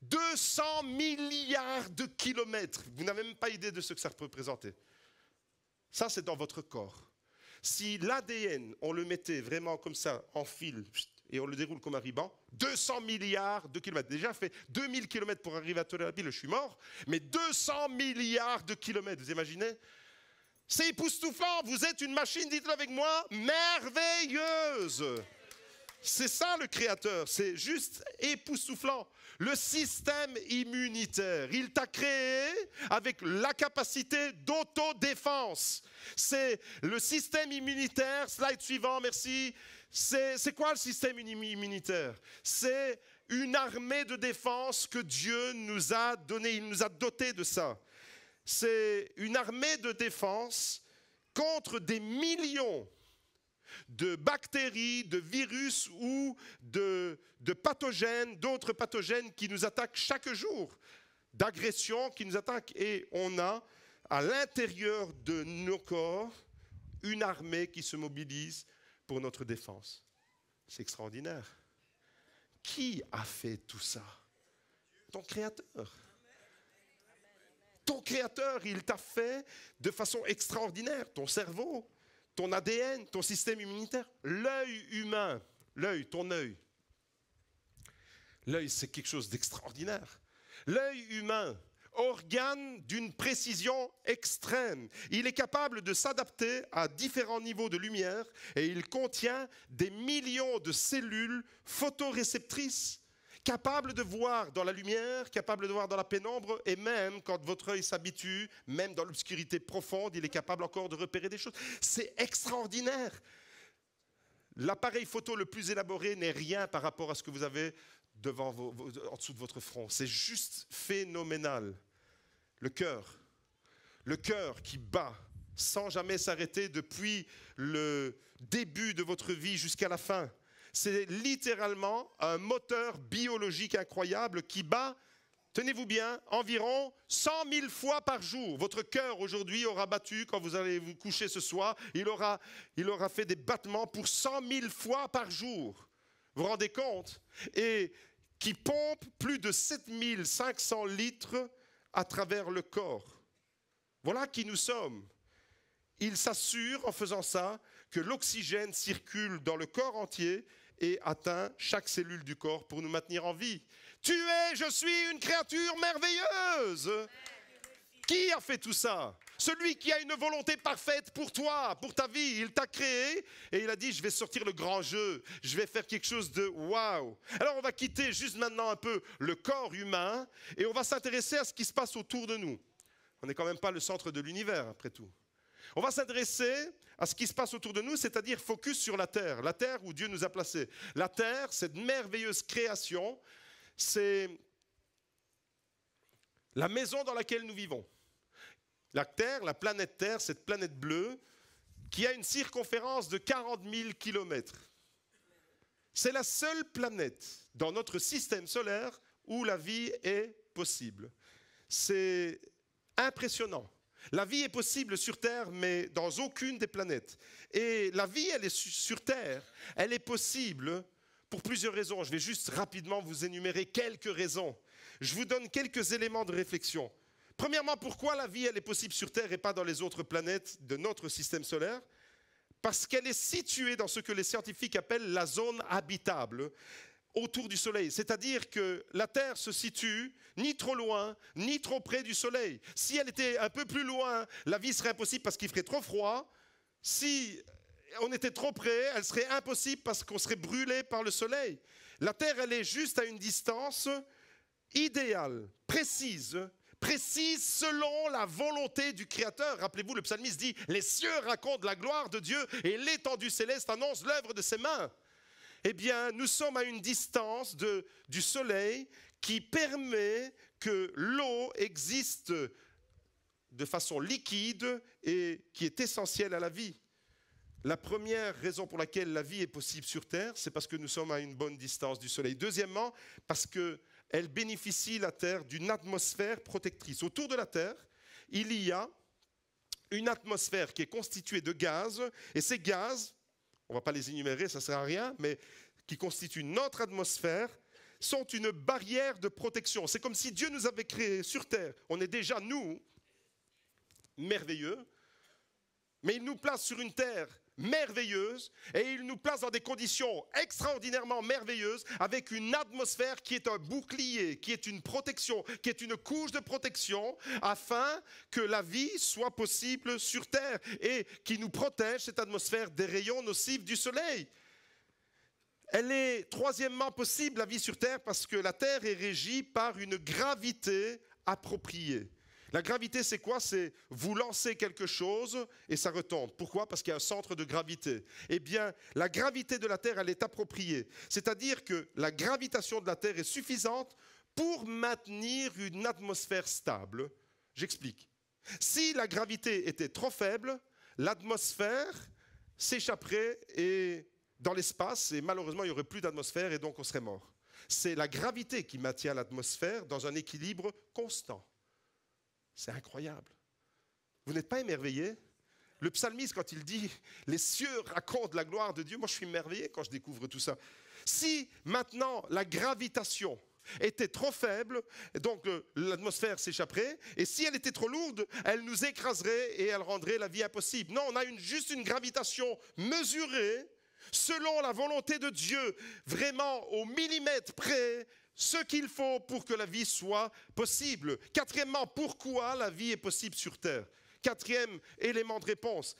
[SPEAKER 1] 200 milliards de kilomètres. Vous n'avez même pas idée de ce que ça peut représenter. Ça, c'est dans votre corps. Si l'ADN, on le mettait vraiment comme ça, en fil, et on le déroule comme un ruban, 200 milliards de kilomètres. Déjà, fait 2000 kilomètres pour arriver à Tel Aviv, je suis mort, mais 200 milliards de kilomètres, vous imaginez ? C'est époustouflant, vous êtes une machine, dites-le avec moi, merveilleuse. C'est ça le Créateur, c'est juste époustouflant. Le système immunitaire, il t'a créé avec la capacité d'autodéfense. C'est le système immunitaire, slide suivant, merci. C'est quoi le système immunitaire? C'est une armée de défense que Dieu nous a donnée, il nous a dotés de ça. C'est une armée de défense contre des millions de bactéries, de virus ou de pathogènes, d'autres pathogènes qui nous attaquent chaque jour, d'agressions qui nous attaquent. Et on a à l'intérieur de nos corps une armée qui se mobilise pour notre défense. C'est extraordinaire. Qui a fait tout ça? Ton Créateur. Ton Créateur, il t'a fait de façon extraordinaire. Ton cerveau, ton ADN, ton système immunitaire, l'œil humain, ton œil. L'œil, c'est quelque chose d'extraordinaire. L'œil humain, organe d'une précision extrême. Il est capable de s'adapter à différents niveaux de lumière et il contient des millions de cellules photoréceptrices, capable de voir dans la lumière, capable de voir dans la pénombre, et même quand votre œil s'habitue, même dans l'obscurité profonde, il est capable encore de repérer des choses. C'est extraordinaire. L'appareil photo le plus élaboré n'est rien par rapport à ce que vous avez devant en dessous de votre front. C'est juste phénoménal. Le cœur qui bat sans jamais s'arrêter depuis le début de votre vie jusqu'à la fin. C'est littéralement un moteur biologique incroyable qui bat, tenez-vous bien, environ 100 000 fois par jour. Votre cœur aujourd'hui aura battu, quand vous allez vous coucher ce soir, il aura fait des battements pour 100 000 fois par jour. Vous vous rendez compte? Et qui pompe plus de 7 500 litres à travers le corps. Voilà qui nous sommes. Il s'assure en faisant ça que l'oxygène circule dans le corps entier et atteint chaque cellule du corps pour nous maintenir en vie. Je suis une créature merveilleuse. Qui a fait tout ça? Celui qui a une volonté parfaite pour toi, pour ta vie. Il t'a créé et il a dit, je vais sortir le grand jeu. Je vais faire quelque chose de waouh. Alors on va quitter juste maintenant un peu le corps humain et on va s'intéresser à ce qui se passe autour de nous. On n'est quand même pas le centre de l'univers, après tout. On va s'intéresser à ce qui se passe autour de nous, c'est-à-dire focus sur la terre où Dieu nous a placés. La terre, cette merveilleuse création, c'est la maison dans laquelle nous vivons. La Terre, la planète Terre, cette planète bleue, qui a une circonférence de 40 000 kilomètres. C'est la seule planète dans notre système solaire où la vie est possible. C'est impressionnant. La vie est possible sur Terre, mais dans aucune des planètes. Et la vie, elle est sur Terre, elle est possible pour plusieurs raisons. Je vais juste rapidement vous énumérer quelques raisons. Je vous donne quelques éléments de réflexion. Premièrement, pourquoi la vie, elle est possible sur Terre et pas dans les autres planètes de notre système solaire? Parce qu'elle est située dans ce que les scientifiques appellent la zone habitable, autour du Soleil. C'est-à-dire que la Terre se situe ni trop loin, ni trop près du Soleil. Si elle était un peu plus loin, la vie serait impossible parce qu'il ferait trop froid. Si on était trop près, elle serait impossible parce qu'on serait brûlé par le Soleil. La Terre, elle est juste à une distance idéale, précise selon la volonté du Créateur. Rappelez-vous, le psalmiste dit « Les cieux racontent la gloire de Dieu et l'étendue céleste annonce l'œuvre de ses mains ». Eh bien, nous sommes à une distance du Soleil qui permet que l'eau existe de façon liquide et qui est essentielle à la vie. La première raison pour laquelle la vie est possible sur Terre, c'est parce que nous sommes à une bonne distance du Soleil. Deuxièmement, parce qu'elle bénéficie, la Terre, d'une atmosphère protectrice. Autour de la Terre, il y a une atmosphère qui est constituée de gaz, et ces gaz, on ne va pas les énumérer, ça ne sert à rien, mais qui constituent notre atmosphère, sont une barrière de protection. C'est comme si Dieu nous avait créés sur Terre. On est déjà, nous, merveilleux, mais il nous place sur une Terre merveilleuse et il nous place dans des conditions extraordinairement merveilleuses avec une atmosphère qui est un bouclier, qui est une protection, qui est une couche de protection afin que la vie soit possible sur Terre et qui nous protège, cette atmosphère, des rayons nocifs du soleil. Elle est troisièmement possible, la vie sur Terre, parce que la Terre est régie par une gravité appropriée. La gravité, c'est quoi? C'est vous lancez quelque chose et ça retombe. Pourquoi? Parce qu'il y a un centre de gravité. Eh bien, la gravité de la Terre, elle est appropriée. C'est-à-dire que la gravitation de la Terre est suffisante pour maintenir une atmosphère stable. J'explique. Si la gravité était trop faible, l'atmosphère s'échapperait dans l'espace et malheureusement, il n'y aurait plus d'atmosphère et donc on serait mort. C'est la gravité qui maintient l'atmosphère dans un équilibre constant. C'est incroyable. Vous n'êtes pas émerveillé? Le psalmiste, quand il dit « Les cieux racontent la gloire de Dieu », moi je suis émerveillé quand je découvre tout ça. Si maintenant la gravitation était trop faible, donc l'atmosphère s'échapperait, et si elle était trop lourde, elle nous écraserait et elle rendrait la vie impossible. Non, on a juste une gravitation mesurée, selon la volonté de Dieu, vraiment au millimètre près, ce qu'il faut pour que la vie soit possible. Quatrièmement, pourquoi la vie est possible sur Terre? Quatrième élément de réponse,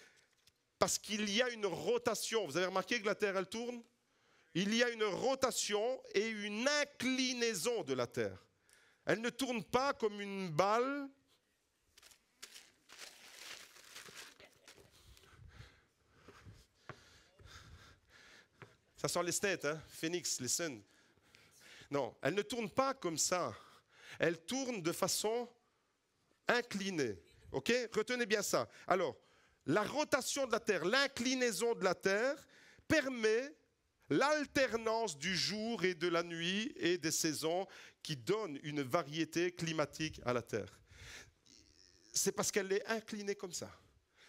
[SPEAKER 1] parce qu'il y a une rotation. Vous avez remarqué que la Terre, elle tourne? Il y a une rotation et une inclinaison de la Terre. Elle ne tourne pas comme une balle. Ça sent les States, hein? Phoenix, listen. Non, elle ne tourne pas comme ça. Elle tourne de façon inclinée. Ok? Retenez bien ça. Alors, la rotation de la Terre, l'inclinaison de la Terre permet l'alternance du jour et de la nuit et des saisons qui donne une variété climatique à la Terre. C'est parce qu'elle est inclinée comme ça.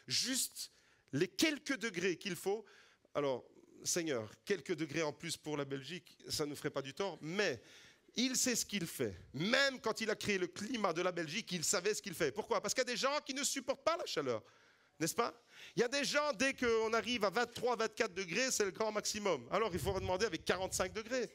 [SPEAKER 1] Juste les quelques degrés qu'il faut. Alors, Seigneur, quelques degrés en plus pour la Belgique, ça ne nous ferait pas du tort, mais il sait ce qu'il fait. Même quand il a créé le climat de la Belgique, il savait ce qu'il fait. Pourquoi? Parce qu'il y a des gens qui ne supportent pas la chaleur, n'est-ce pas? Il y a des gens, dès qu'on arrive à 23, 24 degrés, c'est le grand maximum. Alors il faut demander avec 45 degrés.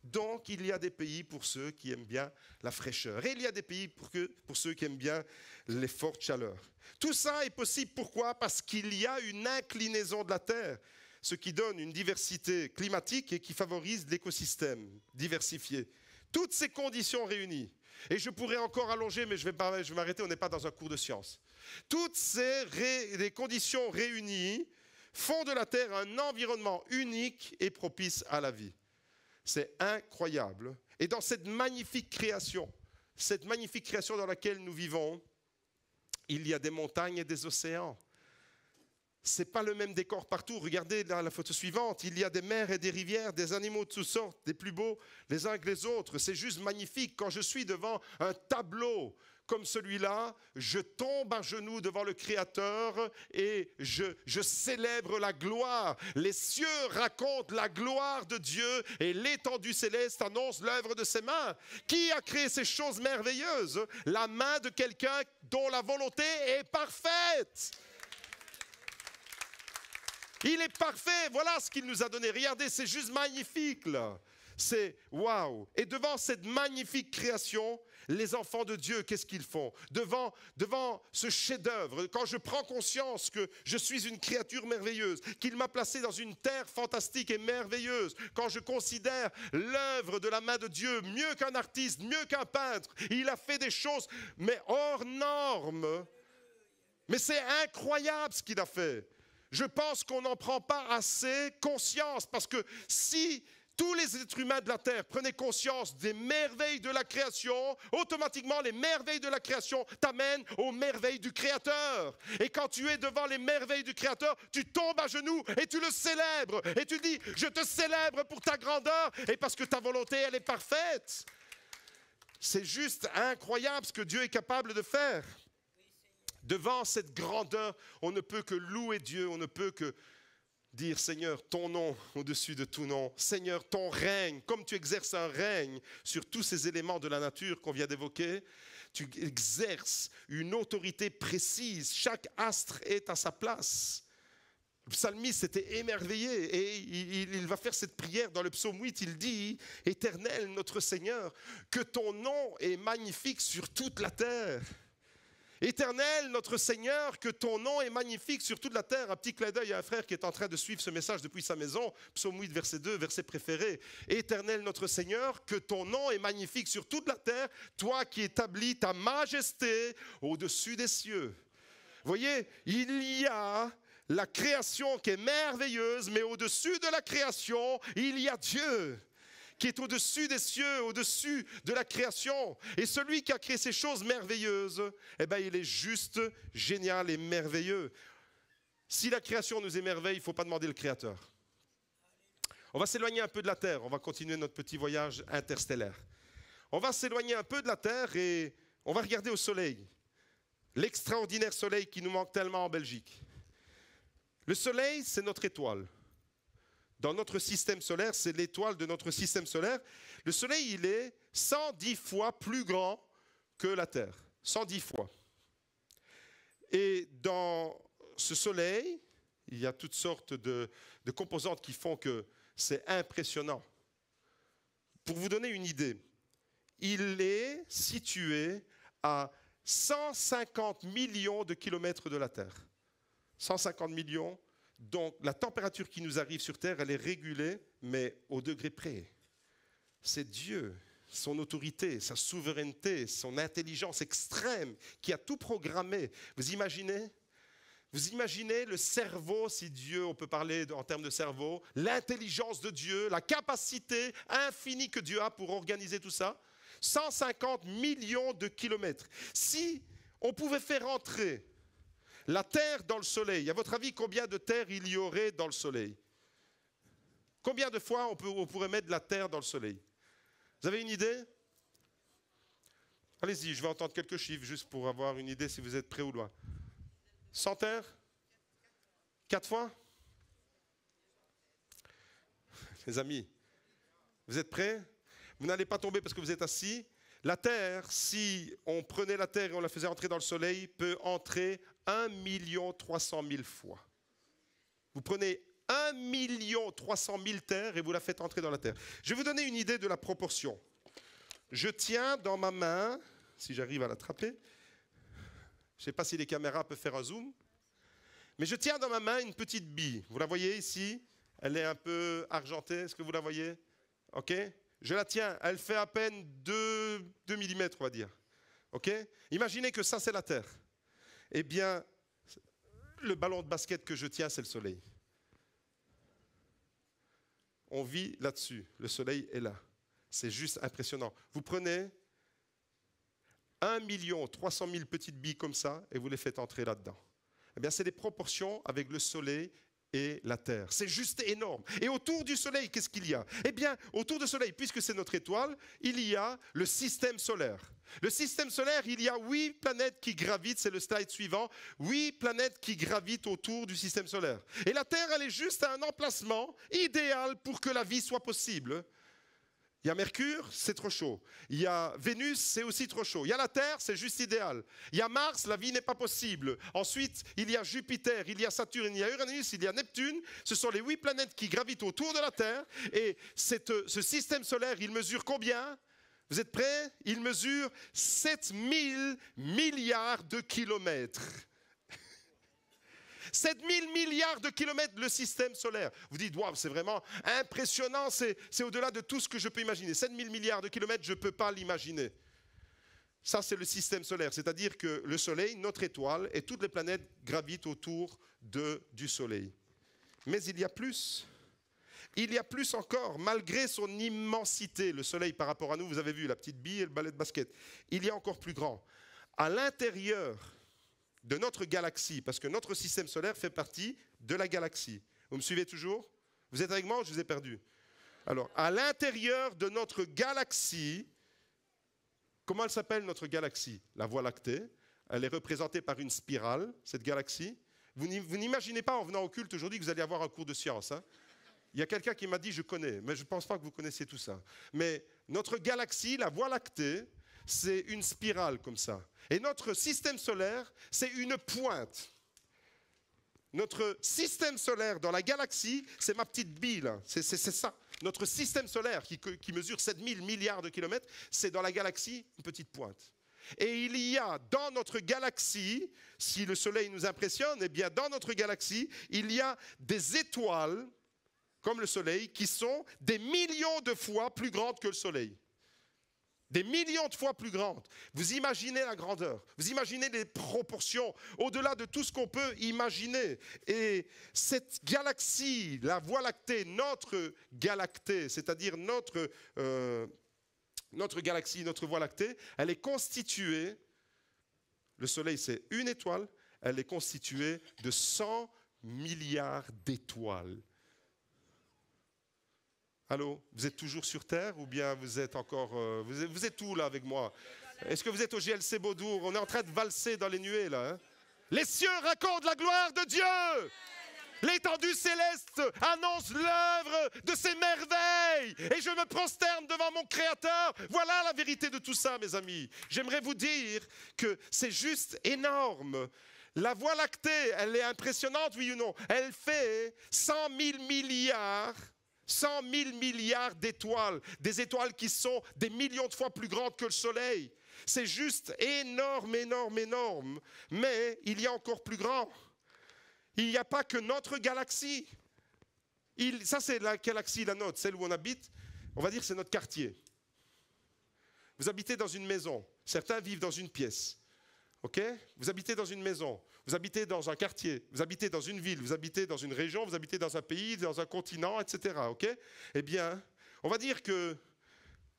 [SPEAKER 1] Donc il y a des pays pour ceux qui aiment bien la fraîcheur. Et il y a des pays pour ceux qui aiment bien les fortes chaleurs. Tout ça est possible, pourquoi? Parce qu'il y a une inclinaison de la Terre, ce qui donne une diversité climatique et qui favorise l'écosystème diversifié. Toutes ces conditions réunies, et je pourrais encore allonger, mais je vais m'arrêter, on n'est pas dans un cours de sciences. Toutes les conditions réunies font de la Terre un environnement unique et propice à la vie. C'est incroyable. Et dans cette magnifique création dans laquelle nous vivons, il y a des montagnes et des océans. Ce n'est pas le même décor partout. Regardez dans la photo suivante, il y a des mers et des rivières, des animaux de toutes sortes, des plus beaux les uns que les autres. C'est juste magnifique. Quand je suis devant un tableau comme celui-là, je tombe à genoux devant le Créateur et je célèbre la gloire. Les cieux racontent la gloire de Dieu et l'étendue céleste annonce l'œuvre de ses mains. Qui a créé ces choses merveilleuses? La main de quelqu'un dont la volonté est parfaite. Il est parfait, voilà ce qu'il nous a donné. Regardez, c'est juste magnifique là. C'est waouh. Et devant cette magnifique création, les enfants de Dieu, qu'est-ce qu'ils font? Devant ce chef-d'œuvre, quand je prends conscience que je suis une créature merveilleuse, qu'il m'a placé dans une terre fantastique et merveilleuse, quand je considère l'œuvre de la main de Dieu mieux qu'un artiste, mieux qu'un peintre, il a fait des choses mais hors normes. Mais c'est incroyable ce qu'il a fait. Je pense qu'on n'en prend pas assez conscience parce que si tous les êtres humains de la terre prenaient conscience des merveilles de la création, automatiquement les merveilles de la création t'amènent aux merveilles du Créateur. Et quand tu es devant les merveilles du Créateur, tu tombes à genoux et tu le célèbres. Et tu dis, je te célèbre pour ta grandeur et parce que ta volonté, elle est parfaite. C'est juste incroyable ce que Dieu est capable de faire. Devant cette grandeur, on ne peut que louer Dieu, on ne peut que dire, Seigneur, ton nom au-dessus de tout nom. Seigneur, ton règne, comme tu exerces un règne sur tous ces éléments de la nature qu'on vient d'évoquer, tu exerces une autorité précise. Chaque astre est à sa place. Le psalmiste était émerveillé et il va faire cette prière dans le psaume 8. Il dit, Éternel, notre Seigneur, que ton nom est magnifique sur toute la terre. Éternel, notre Seigneur, que ton nom est magnifique sur toute la terre. Un petit clin d'œil à un frère qui est en train de suivre ce message depuis sa maison. Psaume 8, verset 2, verset préféré. Éternel, notre Seigneur, que ton nom est magnifique sur toute la terre, toi qui établis ta majesté au-dessus des cieux. Vous voyez, il y a la création qui est merveilleuse, mais au-dessus de la création, il y a Dieu qui est au-dessus des cieux, au-dessus de la création. Et celui qui a créé ces choses merveilleuses, eh bien, il est juste génial et merveilleux. Si la création nous émerveille, il ne faut pas demander le Créateur. On va s'éloigner un peu de la Terre, on va continuer notre petit voyage interstellaire. On va s'éloigner un peu de la Terre et on va regarder au Soleil. L'extraordinaire Soleil qui nous manque tellement en Belgique. Le Soleil, c'est notre étoile. Dans notre système solaire, c'est l'étoile de notre système solaire. Le Soleil, il est 110 fois plus grand que la Terre. 110 fois. Et dans ce Soleil, il y a toutes sortes de composantes qui font que c'est impressionnant. Pour vous donner une idée, il est situé à 150 millions de kilomètres de la Terre. 150 millions. Donc, la température qui nous arrive sur Terre, elle est régulée, mais au degré près. C'est Dieu, son autorité, sa souveraineté, son intelligence extrême qui a tout programmé. Vous imaginez le cerveau, si Dieu, on peut parler en termes de cerveau, l'intelligence de Dieu, la capacité infinie que Dieu a pour organiser tout ça. 150 millions de kilomètres. Si on pouvait faire entrer la Terre dans le Soleil, à votre avis, combien de terre il y aurait dans le Soleil? Combien de fois on pourrait mettre de la Terre dans le Soleil? Vous avez une idée? Allez-y, je vais entendre quelques chiffres juste pour avoir une idée si vous êtes près ou loin. 100 terres? 4 fois? Les amis, vous êtes prêts? Vous n'allez pas tomber parce que vous êtes assis. La Terre, si on prenait la Terre et on la faisait entrer dans le Soleil, peut entrer 1 300 000 fois. Vous prenez 1 300 000 terres et vous la faites entrer dans la Terre. Je vais vous donner une idée de la proportion. Je tiens dans ma main, si j'arrive à l'attraper, je ne sais pas si les caméras peuvent faire un zoom, mais je tiens dans ma main une petite bille. Vous la voyez ici? Elle est un peu argentée, est-ce que vous la voyez? Ok? Je la tiens, elle fait à peine 2 mm, on va dire. Ok? Imaginez que ça, c'est la Terre. Eh bien, le ballon de basket que je tiens, c'est le Soleil. On vit là-dessus. Le Soleil est là. C'est juste impressionnant. Vous prenez 1 300 000 petites billes comme ça et vous les faites entrer là-dedans. Eh bien, c'est des proportions avec le Soleil et la Terre. C'est juste énorme. Et autour du Soleil, qu'est-ce qu'il y a? Eh bien, autour du Soleil, puisque c'est notre étoile, il y a le système solaire. Le système solaire, il y a 8 planètes qui gravitent, c'est le slide suivant, 8 planètes qui gravitent autour du système solaire. Et la Terre, elle est juste à un emplacement idéal pour que la vie soit possible. Il y a Mercure, c'est trop chaud. Il y a Vénus, c'est aussi trop chaud. Il y a la Terre, c'est juste idéal. Il y a Mars, la vie n'est pas possible. Ensuite, il y a Jupiter, il y a Saturne, il y a Uranus, il y a Neptune. Ce sont les 8 planètes qui gravitent autour de la Terre. Et ce système solaire, il mesure combien? Vous êtes prêts? Il mesure 7000 milliards de kilomètres. 7000 milliards de kilomètres le système solaire. Vous dites, waouh, c'est vraiment impressionnant, c'est au-delà de tout ce que je peux imaginer. 7000 milliards de kilomètres, je ne peux pas l'imaginer. Ça, c'est le système solaire, c'est-à-dire que le Soleil, notre étoile, et toutes les planètes gravitent autour du Soleil. Mais il y a plus. Il y a plus encore, malgré son immensité, le Soleil par rapport à nous, vous avez vu la petite bille et le balai de basket, il y a encore plus grand. À l'intérieur de notre galaxie, parce que notre système solaire fait partie de la galaxie. Vous me suivez toujours? Vous êtes avec moi ou je vous ai perdu? Alors, à l'intérieur de notre galaxie, comment elle s'appelle notre galaxie? La Voie lactée. Elle est représentée par une spirale, cette galaxie. Vous n'imaginez pas en venant au culte aujourd'hui que vous allez avoir un cours de science. Hein? Il y a quelqu'un qui m'a dit, je connais, mais je ne pense pas que vous connaissiez tout ça. Mais notre galaxie, la Voie lactée, c'est une spirale comme ça. Et notre système solaire, c'est une pointe. Notre système solaire dans la galaxie, c'est ma petite bille, là. C'est ça. Notre système solaire qui mesure 7000 milliards de kilomètres, c'est dans la galaxie une petite pointe. Et il y a dans notre galaxie, si le Soleil nous impressionne, eh bien dans notre galaxie, il y a des étoiles, comme le Soleil, qui sont des millions de fois plus grandes que le Soleil. Des millions de fois plus grandes. Vous imaginez la grandeur, vous imaginez les proportions, au-delà de tout ce qu'on peut imaginer. Et cette galaxie, la Voie lactée, notre galactée, c'est-à-dire notre galaxie, notre Voie lactée, elle est constituée, le Soleil c'est une étoile, elle est constituée de 100 milliards d'étoiles. Allô, vous êtes toujours sur Terre ou bien vous êtes encore... vous êtes où là avec moi? Est-ce que vous êtes au GLC Beaudour? On est en train de valser dans les nuées là. Hein? Les cieux racontent la gloire de Dieu. L'étendue céleste annonce l'œuvre de ses merveilles. Et je me prosterne devant mon Créateur. Voilà la vérité de tout ça, mes amis. J'aimerais vous dire que c'est juste énorme. La Voie lactée, elle est impressionnante, oui ou non? Elle fait 100 000 milliards... 100 000 milliards d'étoiles, des étoiles qui sont des millions de fois plus grandes que le Soleil. C'est juste énorme, énorme, énorme. Mais il y a encore plus grand. Il n'y a pas que notre galaxie. Ça, c'est la galaxie, la nôtre, celle où on habite. On va dire que c'est notre quartier. Vous habitez dans une maison. Certains vivent dans une pièce. Okay? Vous habitez dans une maison, vous habitez dans un quartier, vous habitez dans une ville, vous habitez dans une région, vous habitez dans un pays, dans un continent, etc. Okay? Eh bien, on va dire que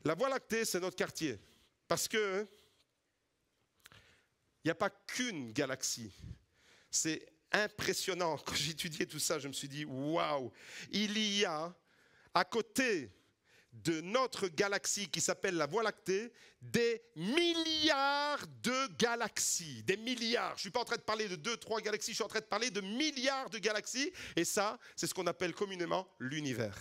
[SPEAKER 1] la Voie lactée, c'est notre quartier. Parce que il n'y a pas qu'une galaxie. C'est impressionnant. Quand j'ai étudié tout ça, je me suis dit, waouh, il y a à côté de notre galaxie qui s'appelle la Voie lactée, des milliards de galaxies, des milliards. Je ne suis pas en train de parler de 2-3 galaxies, je suis en train de parler de milliards de galaxies. Et ça, c'est ce qu'on appelle communément l'univers.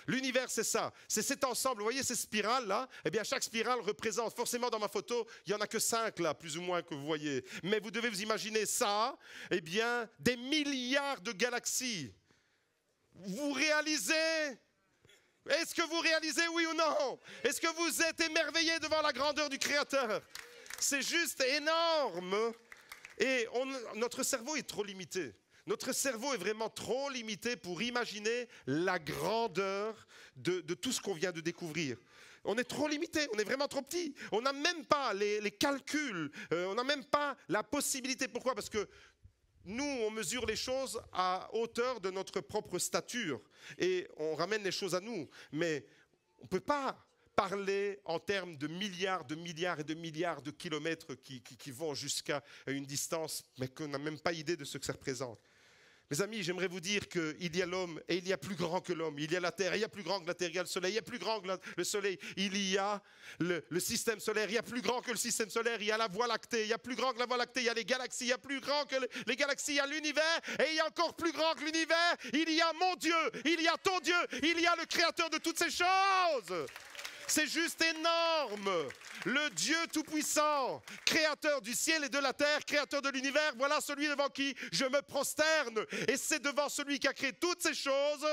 [SPEAKER 1] L'univers, c'est ça, c'est cet ensemble. Vous voyez ces spirales-là? Eh bien, chaque spirale représente, forcément dans ma photo, il n'y en a que 5 là, plus ou moins, que vous voyez. Mais vous devez vous imaginer ça, eh bien, des milliards de galaxies. Vous réalisez? Est-ce que vous réalisez, oui ou non? Est-ce que vous êtes émerveillés devant la grandeur du Créateur? C'est juste énorme. Et notre cerveau est trop limité. Notre cerveau est vraiment trop limité pour imaginer la grandeur de tout ce qu'on vient de découvrir. On est trop limité, on est vraiment trop petit. On n'a même pas les calculs, on n'a même pas la possibilité. Pourquoi? Parce que nous, on mesure les choses à hauteur de notre propre stature et on ramène les choses à nous. Mais on ne peut pas parler en termes de milliards et de milliards de kilomètres qui vont jusqu'à une distance, mais qu'on n'a même pas idée de ce que ça représente. Mes amis, j'aimerais vous dire qu'il y a l'homme et il y a plus grand que l'homme. Il y a la terre, il y a plus grand que la terre, il y a le soleil, il y a plus grand que le soleil. Il y a le système solaire, il y a plus grand que le système solaire, il y a la Voie lactée, il y a plus grand que la Voie lactée, il y a les galaxies, il y a plus grand que les galaxies, il y a l'univers et il y a encore plus grand que l'univers. Il y a mon Dieu, il y a ton Dieu, il y a le Créateur de toutes ces choses. C'est juste énorme. Le Dieu Tout-Puissant, créateur du ciel et de la terre, créateur de l'univers, voilà celui devant qui je me prosterne. Et c'est devant celui qui a créé toutes ces choses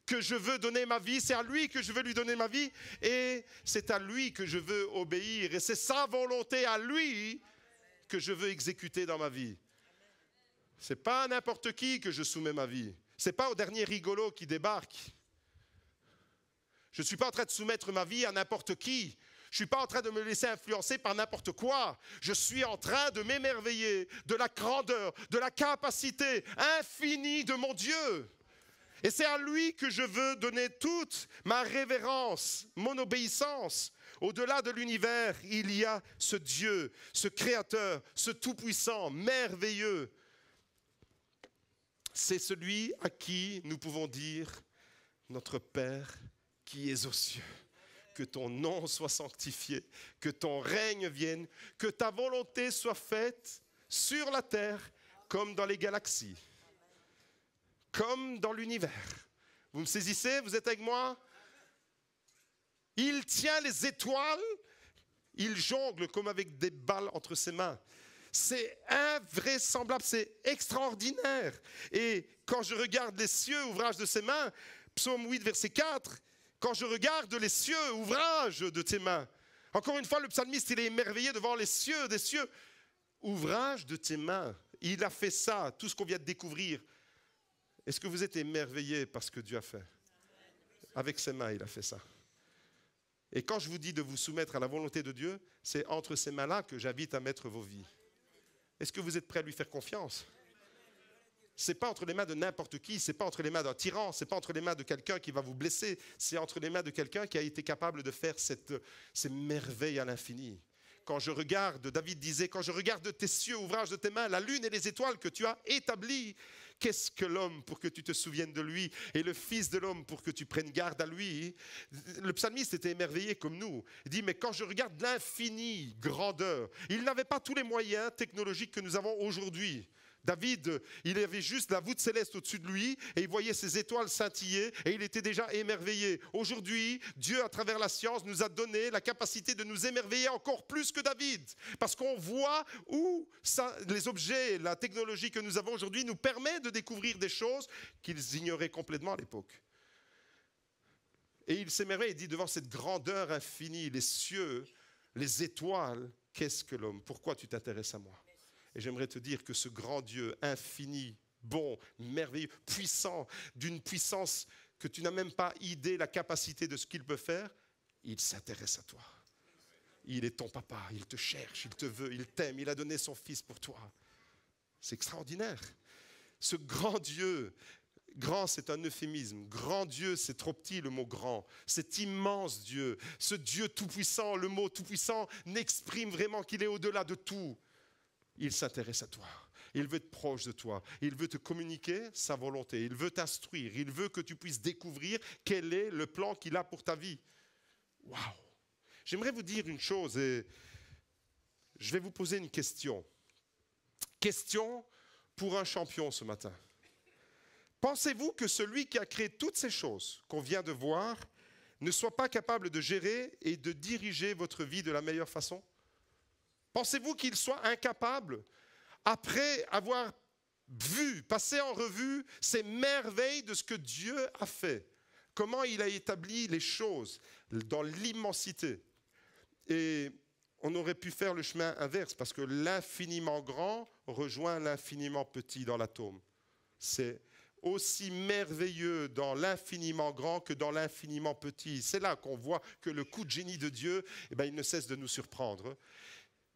[SPEAKER 1] que je veux donner ma vie. C'est à lui que je veux lui donner ma vie. Et c'est à lui que je veux obéir. Et c'est sa volonté à lui que je veux exécuter dans ma vie. Ce n'est pas à n'importe qui que je soumets ma vie. Ce n'est pas au dernier rigolo qui débarque. Je ne suis pas en train de soumettre ma vie à n'importe qui. Je ne suis pas en train de me laisser influencer par n'importe quoi. Je suis en train de m'émerveiller de la grandeur, de la capacité infinie de mon Dieu. Et c'est à lui que je veux donner toute ma révérence, mon obéissance. Au-delà de l'univers, il y a ce Dieu, ce Créateur, ce Tout-Puissant, merveilleux. C'est celui à qui nous pouvons dire « Notre Père » qui es aux cieux, que ton nom soit sanctifié, que ton règne vienne, que ta volonté soit faite sur la terre comme dans les galaxies, comme dans l'univers. Vous me saisissez? Vous êtes avec moi? Il tient les étoiles, il jongle comme avec des balles entre ses mains. C'est invraisemblable, c'est extraordinaire. Et quand je regarde les cieux, ouvrage de ses mains, Psaume 8, verset 4, quand je regarde les cieux, ouvrage de tes mains, Encore une fois, le psalmiste, il est émerveillé devant les cieux des cieux. Ouvrage de tes mains. Il a fait ça, tout ce qu'on vient de découvrir. Est-ce que vous êtes émerveillé par ce que Dieu a fait? Avec ses mains, il a fait ça. Et quand je vous dis de vous soumettre à la volonté de Dieu, c'est entre ces mains-là que j'invite à mettre vos vies. Est-ce que vous êtes prêts à lui faire confiance? Ce n'est pas entre les mains de n'importe qui, ce n'est pas entre les mains d'un tyran, ce n'est pas entre les mains de quelqu'un qui va vous blesser, c'est entre les mains de quelqu'un qui a été capable de faire ces merveilles à l'infini. Quand je regarde, David disait, quand je regarde tes cieux, ouvrage de tes mains, la lune et les étoiles que tu as établies, qu'est-ce que l'homme pour que tu te souviennes de lui et le fils de l'homme pour que tu prennes garde à lui? Le psalmiste était émerveillé comme nous. Il dit, mais quand je regarde l'infinie grandeur, il n'avait pas tous les moyens technologiques que nous avons aujourd'hui. David, il avait juste la voûte céleste au-dessus de lui et il voyait ses étoiles scintiller et il était déjà émerveillé. Aujourd'hui, Dieu, à travers la science, nous a donné la capacité de nous émerveiller encore plus que David. Parce qu'on voit où les objets, la technologie que nous avons aujourd'hui nous permet de découvrir des choses qu'ils ignoraient complètement à l'époque. Et il s'émerveille et dit devant cette grandeur infinie, les cieux, les étoiles, qu'est-ce que l'homme? Pourquoi tu t'intéresses à moi? Et j'aimerais te dire que ce grand Dieu infini, bon, merveilleux, puissant, d'une puissance que tu n'as même pas idée, la capacité de ce qu'il peut faire, il s'intéresse à toi. Il est ton papa, il te cherche, il te veut, il t'aime, il a donné son fils pour toi. C'est extraordinaire. Ce grand Dieu, grand c'est un euphémisme, grand Dieu c'est trop petit le mot grand, cet immense Dieu, ce Dieu tout-puissant, le mot tout-puissant n'exprime vraiment qu'il est au-delà de tout. Il s'intéresse à toi, il veut être proche de toi, il veut te communiquer sa volonté, il veut t'instruire, il veut que tu puisses découvrir quel est le plan qu'il a pour ta vie. Waouh! J'aimerais vous dire une chose et je vais vous poser une question. Question pour un champion ce matin. Pensez-vous que celui qui a créé toutes ces choses qu'on vient de voir ne soit pas capable de gérer et de diriger votre vie de la meilleure façon? Pensez-vous qu'il soit incapable, après avoir vu, passé en revue ces merveilles de ce que Dieu a fait, comment il a établi les choses dans l'immensité? Et on aurait pu faire le chemin inverse, parce que l'infiniment grand rejoint l'infiniment petit dans l'atome. C'est aussi merveilleux dans l'infiniment grand que dans l'infiniment petit. C'est là qu'on voit que le coup de génie de Dieu, il ne cesse de nous surprendre.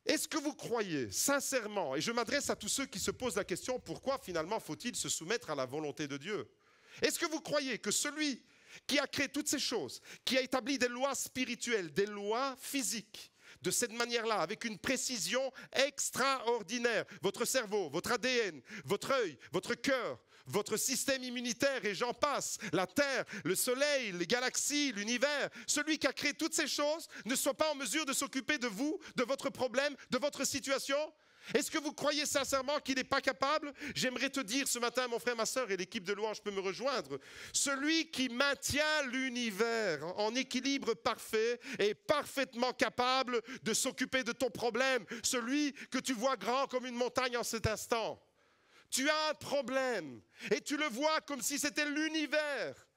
[SPEAKER 1] Est-ce que vous croyez sincèrement, et je m'adresse à tous ceux qui se posent la question, pourquoi finalement faut-il se soumettre à la volonté de Dieu? Est-ce que vous croyez que celui qui a créé toutes ces choses, qui a établi des lois spirituelles, des lois physiques, de cette manière-là, avec une précision extraordinaire, votre cerveau, votre ADN, votre œil, votre cœur, votre système immunitaire et j'en passe, la Terre, le Soleil, les galaxies, l'univers, celui qui a créé toutes ces choses ne soit pas en mesure de s'occuper de vous, de votre problème, de votre situation? Est-ce que vous croyez sincèrement qu'il n'est pas capable? J'aimerais te dire ce matin, mon frère, ma soeur, et l'équipe de louange peut me rejoindre, celui qui maintient l'univers en équilibre parfait est parfaitement capable de s'occuper de ton problème, celui que tu vois grand comme une montagne en cet instant. Tu as un problème et tu le vois comme si c'était l'univers.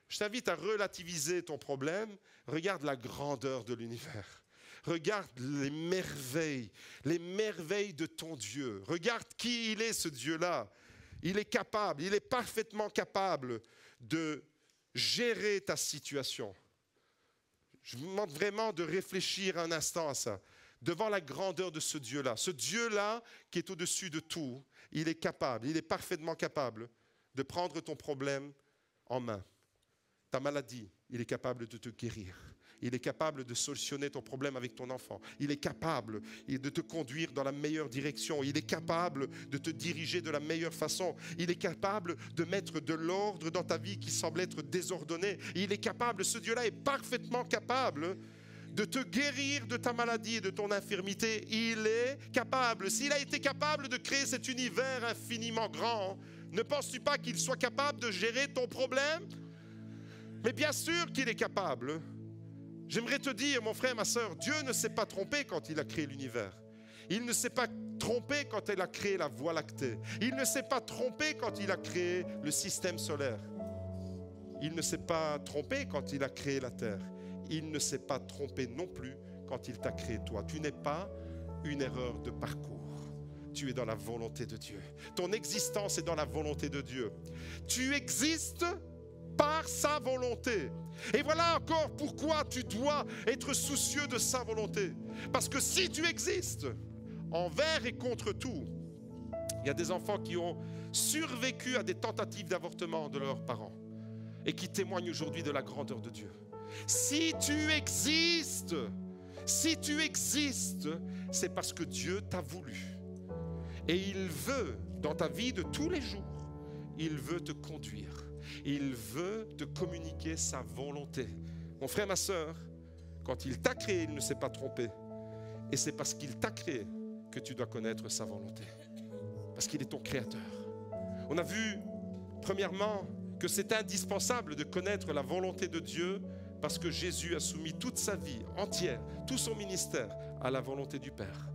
[SPEAKER 1] Je t'invite à relativiser ton problème. Regarde la grandeur de l'univers. Regarde les merveilles de ton Dieu. Regarde qui il est, ce Dieu-là. Il est capable, il est parfaitement capable de gérer ta situation. Je vous demande vraiment de réfléchir un instant à ça. Devant la grandeur de ce Dieu-là qui est au-dessus de tout, il est capable, il est parfaitement capable de prendre ton problème en main. Ta maladie, il est capable de te guérir. Il est capable de solutionner ton problème avec ton enfant. Il est capable de te conduire dans la meilleure direction. Il est capable de te diriger de la meilleure façon. Il est capable de mettre de l'ordre dans ta vie qui semble être désordonnée. Il est capable, ce Dieu-là est parfaitement capable de te guérir de ta maladie et de ton infirmité. Il est capable. S'il a été capable de créer cet univers infiniment grand, ne penses-tu pas qu'il soit capable de gérer ton problème? Mais bien sûr qu'il est capable. J'aimerais te dire, mon frère, ma soeur, Dieu ne s'est pas trompé quand il a créé l'univers. Il ne s'est pas trompé quand il a créé la Voie lactée. Il ne s'est pas trompé quand il a créé le système solaire. Il ne s'est pas trompé quand il a créé la Terre. il ne s'est pas trompé non plus quand il t'a créé toi. Tu n'es pas une erreur de parcours. Tu es dans la volonté de Dieu. Ton existence est dans la volonté de Dieu. Tu existes par sa volonté. Et voilà encore pourquoi tu dois être soucieux de sa volonté. Parce que si tu existes envers et contre tout, il y a des enfants qui ont survécu à des tentatives d'avortement de leurs parents et qui témoignent aujourd'hui de la grandeur de Dieu. Si tu existes, c'est parce que Dieu t'a voulu. Et il veut, dans ta vie de tous les jours, il veut te conduire. Il veut te communiquer sa volonté. Mon frère, ma sœur, quand il t'a créé, il ne s'est pas trompé. Et c'est parce qu'il t'a créé que tu dois connaître sa volonté. Parce qu'il est ton créateur. On a vu, premièrement, que c'est indispensable de connaître la volonté de Dieu parce que Jésus a soumis toute sa vie entière, tout son ministère à la volonté du Père.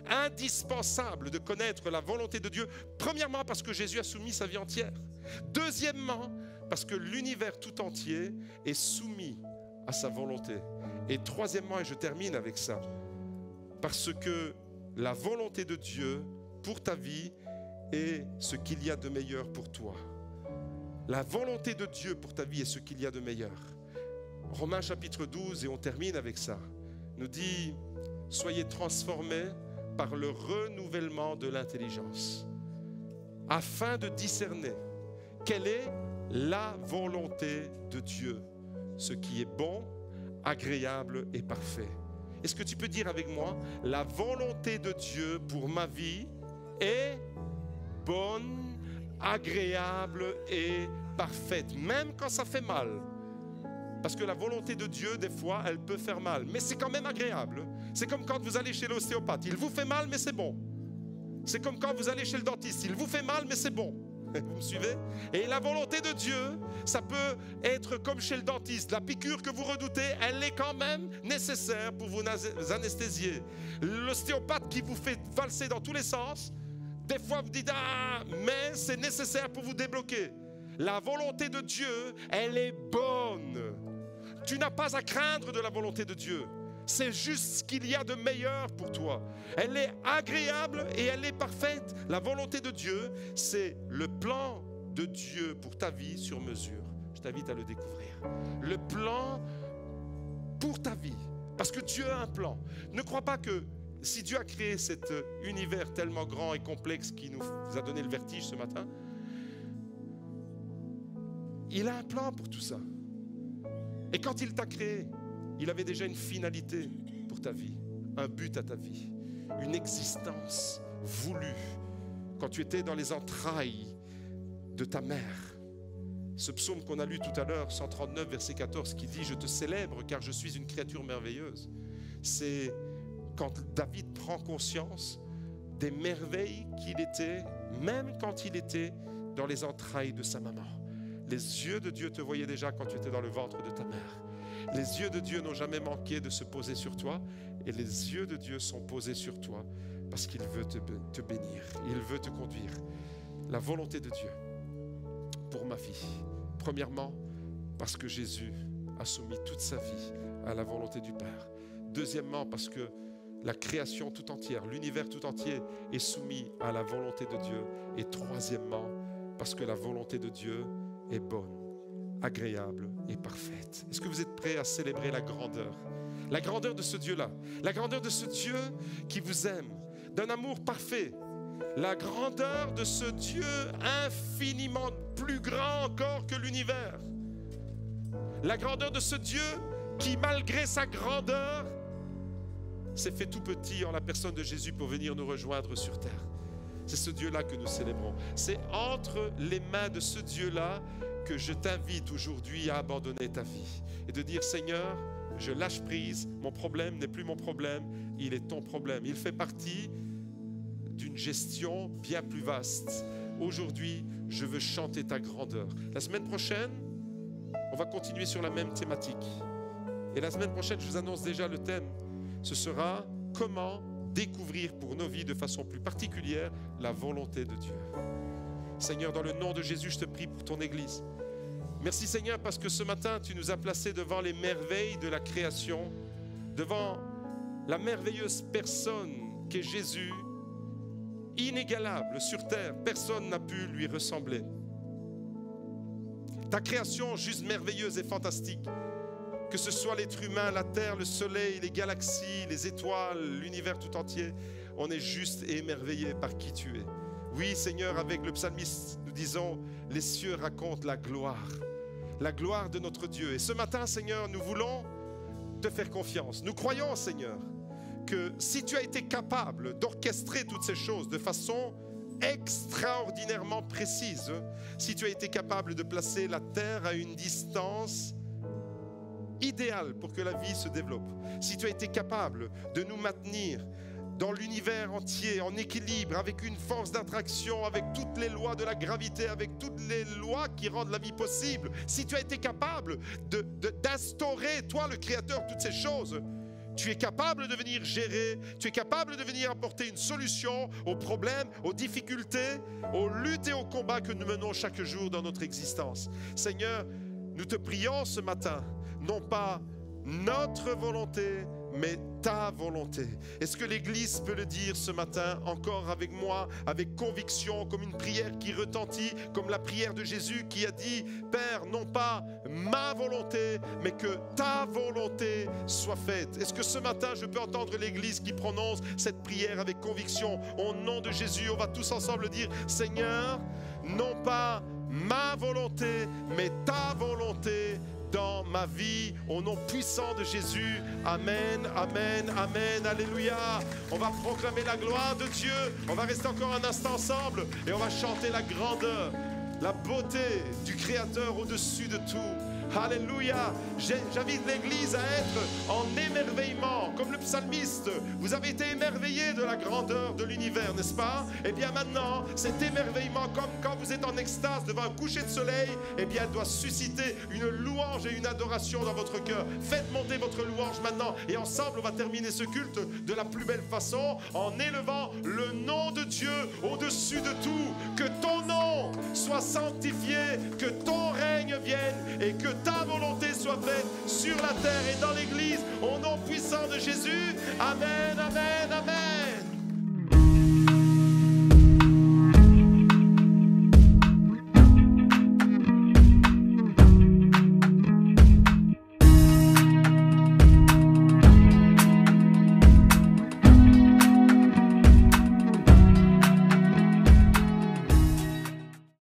[SPEAKER 1] Indispensable de connaître la volonté de Dieu, premièrement parce que Jésus a soumis sa vie entière. Deuxièmement, parce que l'univers tout entier est soumis à sa volonté. Et troisièmement, et je termine avec ça, parce que la volonté de Dieu pour ta vie est ce qu'il y a de meilleur pour toi. La volonté de Dieu pour ta vie est ce qu'il y a de meilleur. Romains chapitre 12, et on termine avec ça, nous dit « Soyez transformés par le renouvellement de l'intelligence, afin de discerner quelle est la volonté de Dieu, ce qui est bon, agréable et parfait. » Est-ce que tu peux dire avec moi, la volonté de Dieu pour ma vie est bonne, agréable et parfaite, même quand ça fait mal. Parce que la volonté de Dieu, des fois, elle peut faire mal, mais c'est quand même agréable. C'est comme quand vous allez chez l'ostéopathe, il vous fait mal, mais c'est bon. C'est comme quand vous allez chez le dentiste, il vous fait mal, mais c'est bon. Vous me suivez? Et la volonté de Dieu, ça peut être comme chez le dentiste. La piqûre que vous redoutez, elle est quand même nécessaire pour vous anesthésier. L'ostéopathe qui vous fait valser dans tous les sens, des fois vous dites « Ah, mais c'est nécessaire pour vous débloquer. » La volonté de Dieu, elle est bonne. Tu n'as pas à craindre de la volonté de Dieu. C'est juste ce qu'il y a de meilleur pour toi. Elle est agréable et elle est parfaite. La volonté de Dieu, c'est le plan de Dieu pour ta vie sur mesure. Je t'invite à le découvrir. Le plan pour ta vie. Parce que Dieu a un plan. Ne crois pas que si Dieu a créé cet univers tellement grand et complexe qui nous a donné le vertige ce matin, il a un plan pour tout ça. Et quand il t'a créé, il avait déjà une finalité pour ta vie, un but à ta vie, une existence voulue. Quand tu étais dans les entrailles de ta mère, ce psaume qu'on a lu tout à l'heure, 139, verset 14, qui dit « Je te célèbre car je suis une créature merveilleuse », c'est quand David prend conscience des merveilles qu'il était, même quand il était dans les entrailles de sa maman. Les yeux de Dieu te voyaient déjà quand tu étais dans le ventre de ta mère. Les yeux de Dieu n'ont jamais manqué de se poser sur toi, et les yeux de Dieu sont posés sur toi parce qu'il veut te bénir, il veut te conduire. La volonté de Dieu pour ma vie, premièrement, parce que Jésus a soumis toute sa vie à la volonté du Père. Deuxièmement, parce que la création tout entière, l'univers tout entier est soumis à la volonté de Dieu. Et troisièmement, parce que la volonté de Dieu est bonne, agréable et parfaite. Est-ce que vous êtes prêts à célébrer la grandeur de ce Dieu-là, la grandeur de ce Dieu qui vous aime, d'un amour parfait, la grandeur de ce Dieu infiniment plus grand encore que l'univers, la grandeur de ce Dieu qui, malgré sa grandeur, s'est fait tout petit en la personne de Jésus pour venir nous rejoindre sur terre. C'est ce Dieu-là que nous célébrons. C'est entre les mains de ce Dieu-là que je t'invite aujourd'hui à abandonner ta vie et de dire « Seigneur, je lâche prise, mon problème n'est plus mon problème, il est ton problème. Il fait partie d'une gestion bien plus vaste. Aujourd'hui, je veux chanter ta grandeur. » La semaine prochaine, on va continuer sur la même thématique. Et la semaine prochaine, je vous annonce déjà le thème. Ce sera comment découvrir pour nos vies de façon plus particulière la volonté de Dieu. Seigneur, dans le nom de Jésus, je te prie pour ton Église. Merci Seigneur parce que ce matin, tu nous as placés devant les merveilles de la création, devant la merveilleuse personne qu'est Jésus, inégalable sur terre. Personne n'a pu lui ressembler. Ta création juste merveilleuse et fantastique, que ce soit l'être humain, la terre, le soleil, les galaxies, les étoiles, l'univers tout entier, on est juste et émerveillé par qui tu es. Oui Seigneur, avec le psalmiste, nous disons, les cieux racontent la gloire de notre Dieu. Et ce matin Seigneur, nous voulons te faire confiance. Nous croyons Seigneur, que si tu as été capable d'orchestrer toutes ces choses de façon extraordinairement précise, si tu as été capable de placer la terre à une distance idéale pour que la vie se développe, si tu as été capable de nous maintenir dans l'univers entier, en équilibre, avec une force d'attraction, avec toutes les lois de la gravité, avec toutes les lois qui rendent la vie possible, si tu as été capable d'instaurer, toi le Créateur, toutes ces choses, tu es capable de venir gérer, tu es capable de venir apporter une solution aux problèmes, aux difficultés, aux luttes et aux combats que nous menons chaque jour dans notre existence. Seigneur, nous te prions ce matin, non pas notre volonté, mais ta volonté. Est-ce que l'Église peut le dire ce matin encore avec moi, avec conviction, comme une prière qui retentit, comme la prière de Jésus qui a dit, Père, non pas ma volonté, mais que ta volonté soit faite. Est-ce que ce matin, je peux entendre l'Église qui prononce cette prière avec conviction au nom de Jésus? On va tous ensemble dire, Seigneur, non pas ma volonté, mais ta volonté dans ma vie, au nom puissant de Jésus. Amen, amen, amen, alléluia. On va proclamer la gloire de Dieu. On va rester encore un instant ensemble et on va chanter la grandeur, la beauté du Créateur au-dessus de tout. Alléluia. J'invite l'Église à être en émerveillement, comme le psalmiste. Vous avez été émerveillés de la grandeur de l'univers, n'est-ce pas? Et bien maintenant, cet émerveillement, comme quand vous êtes en extase devant un coucher de soleil, eh bien, elle doit susciter une louange et une adoration dans votre cœur. Faites monter votre louange maintenant. Et ensemble, on va terminer ce culte de la plus belle façon en élevant le nom de Dieu au-dessus de tout. Que ton nom soit sanctifié, que ton règne vienne et que ta volonté soit faite sur la terre et dans l'Église, au nom puissant de Jésus. Amen, amen, amen.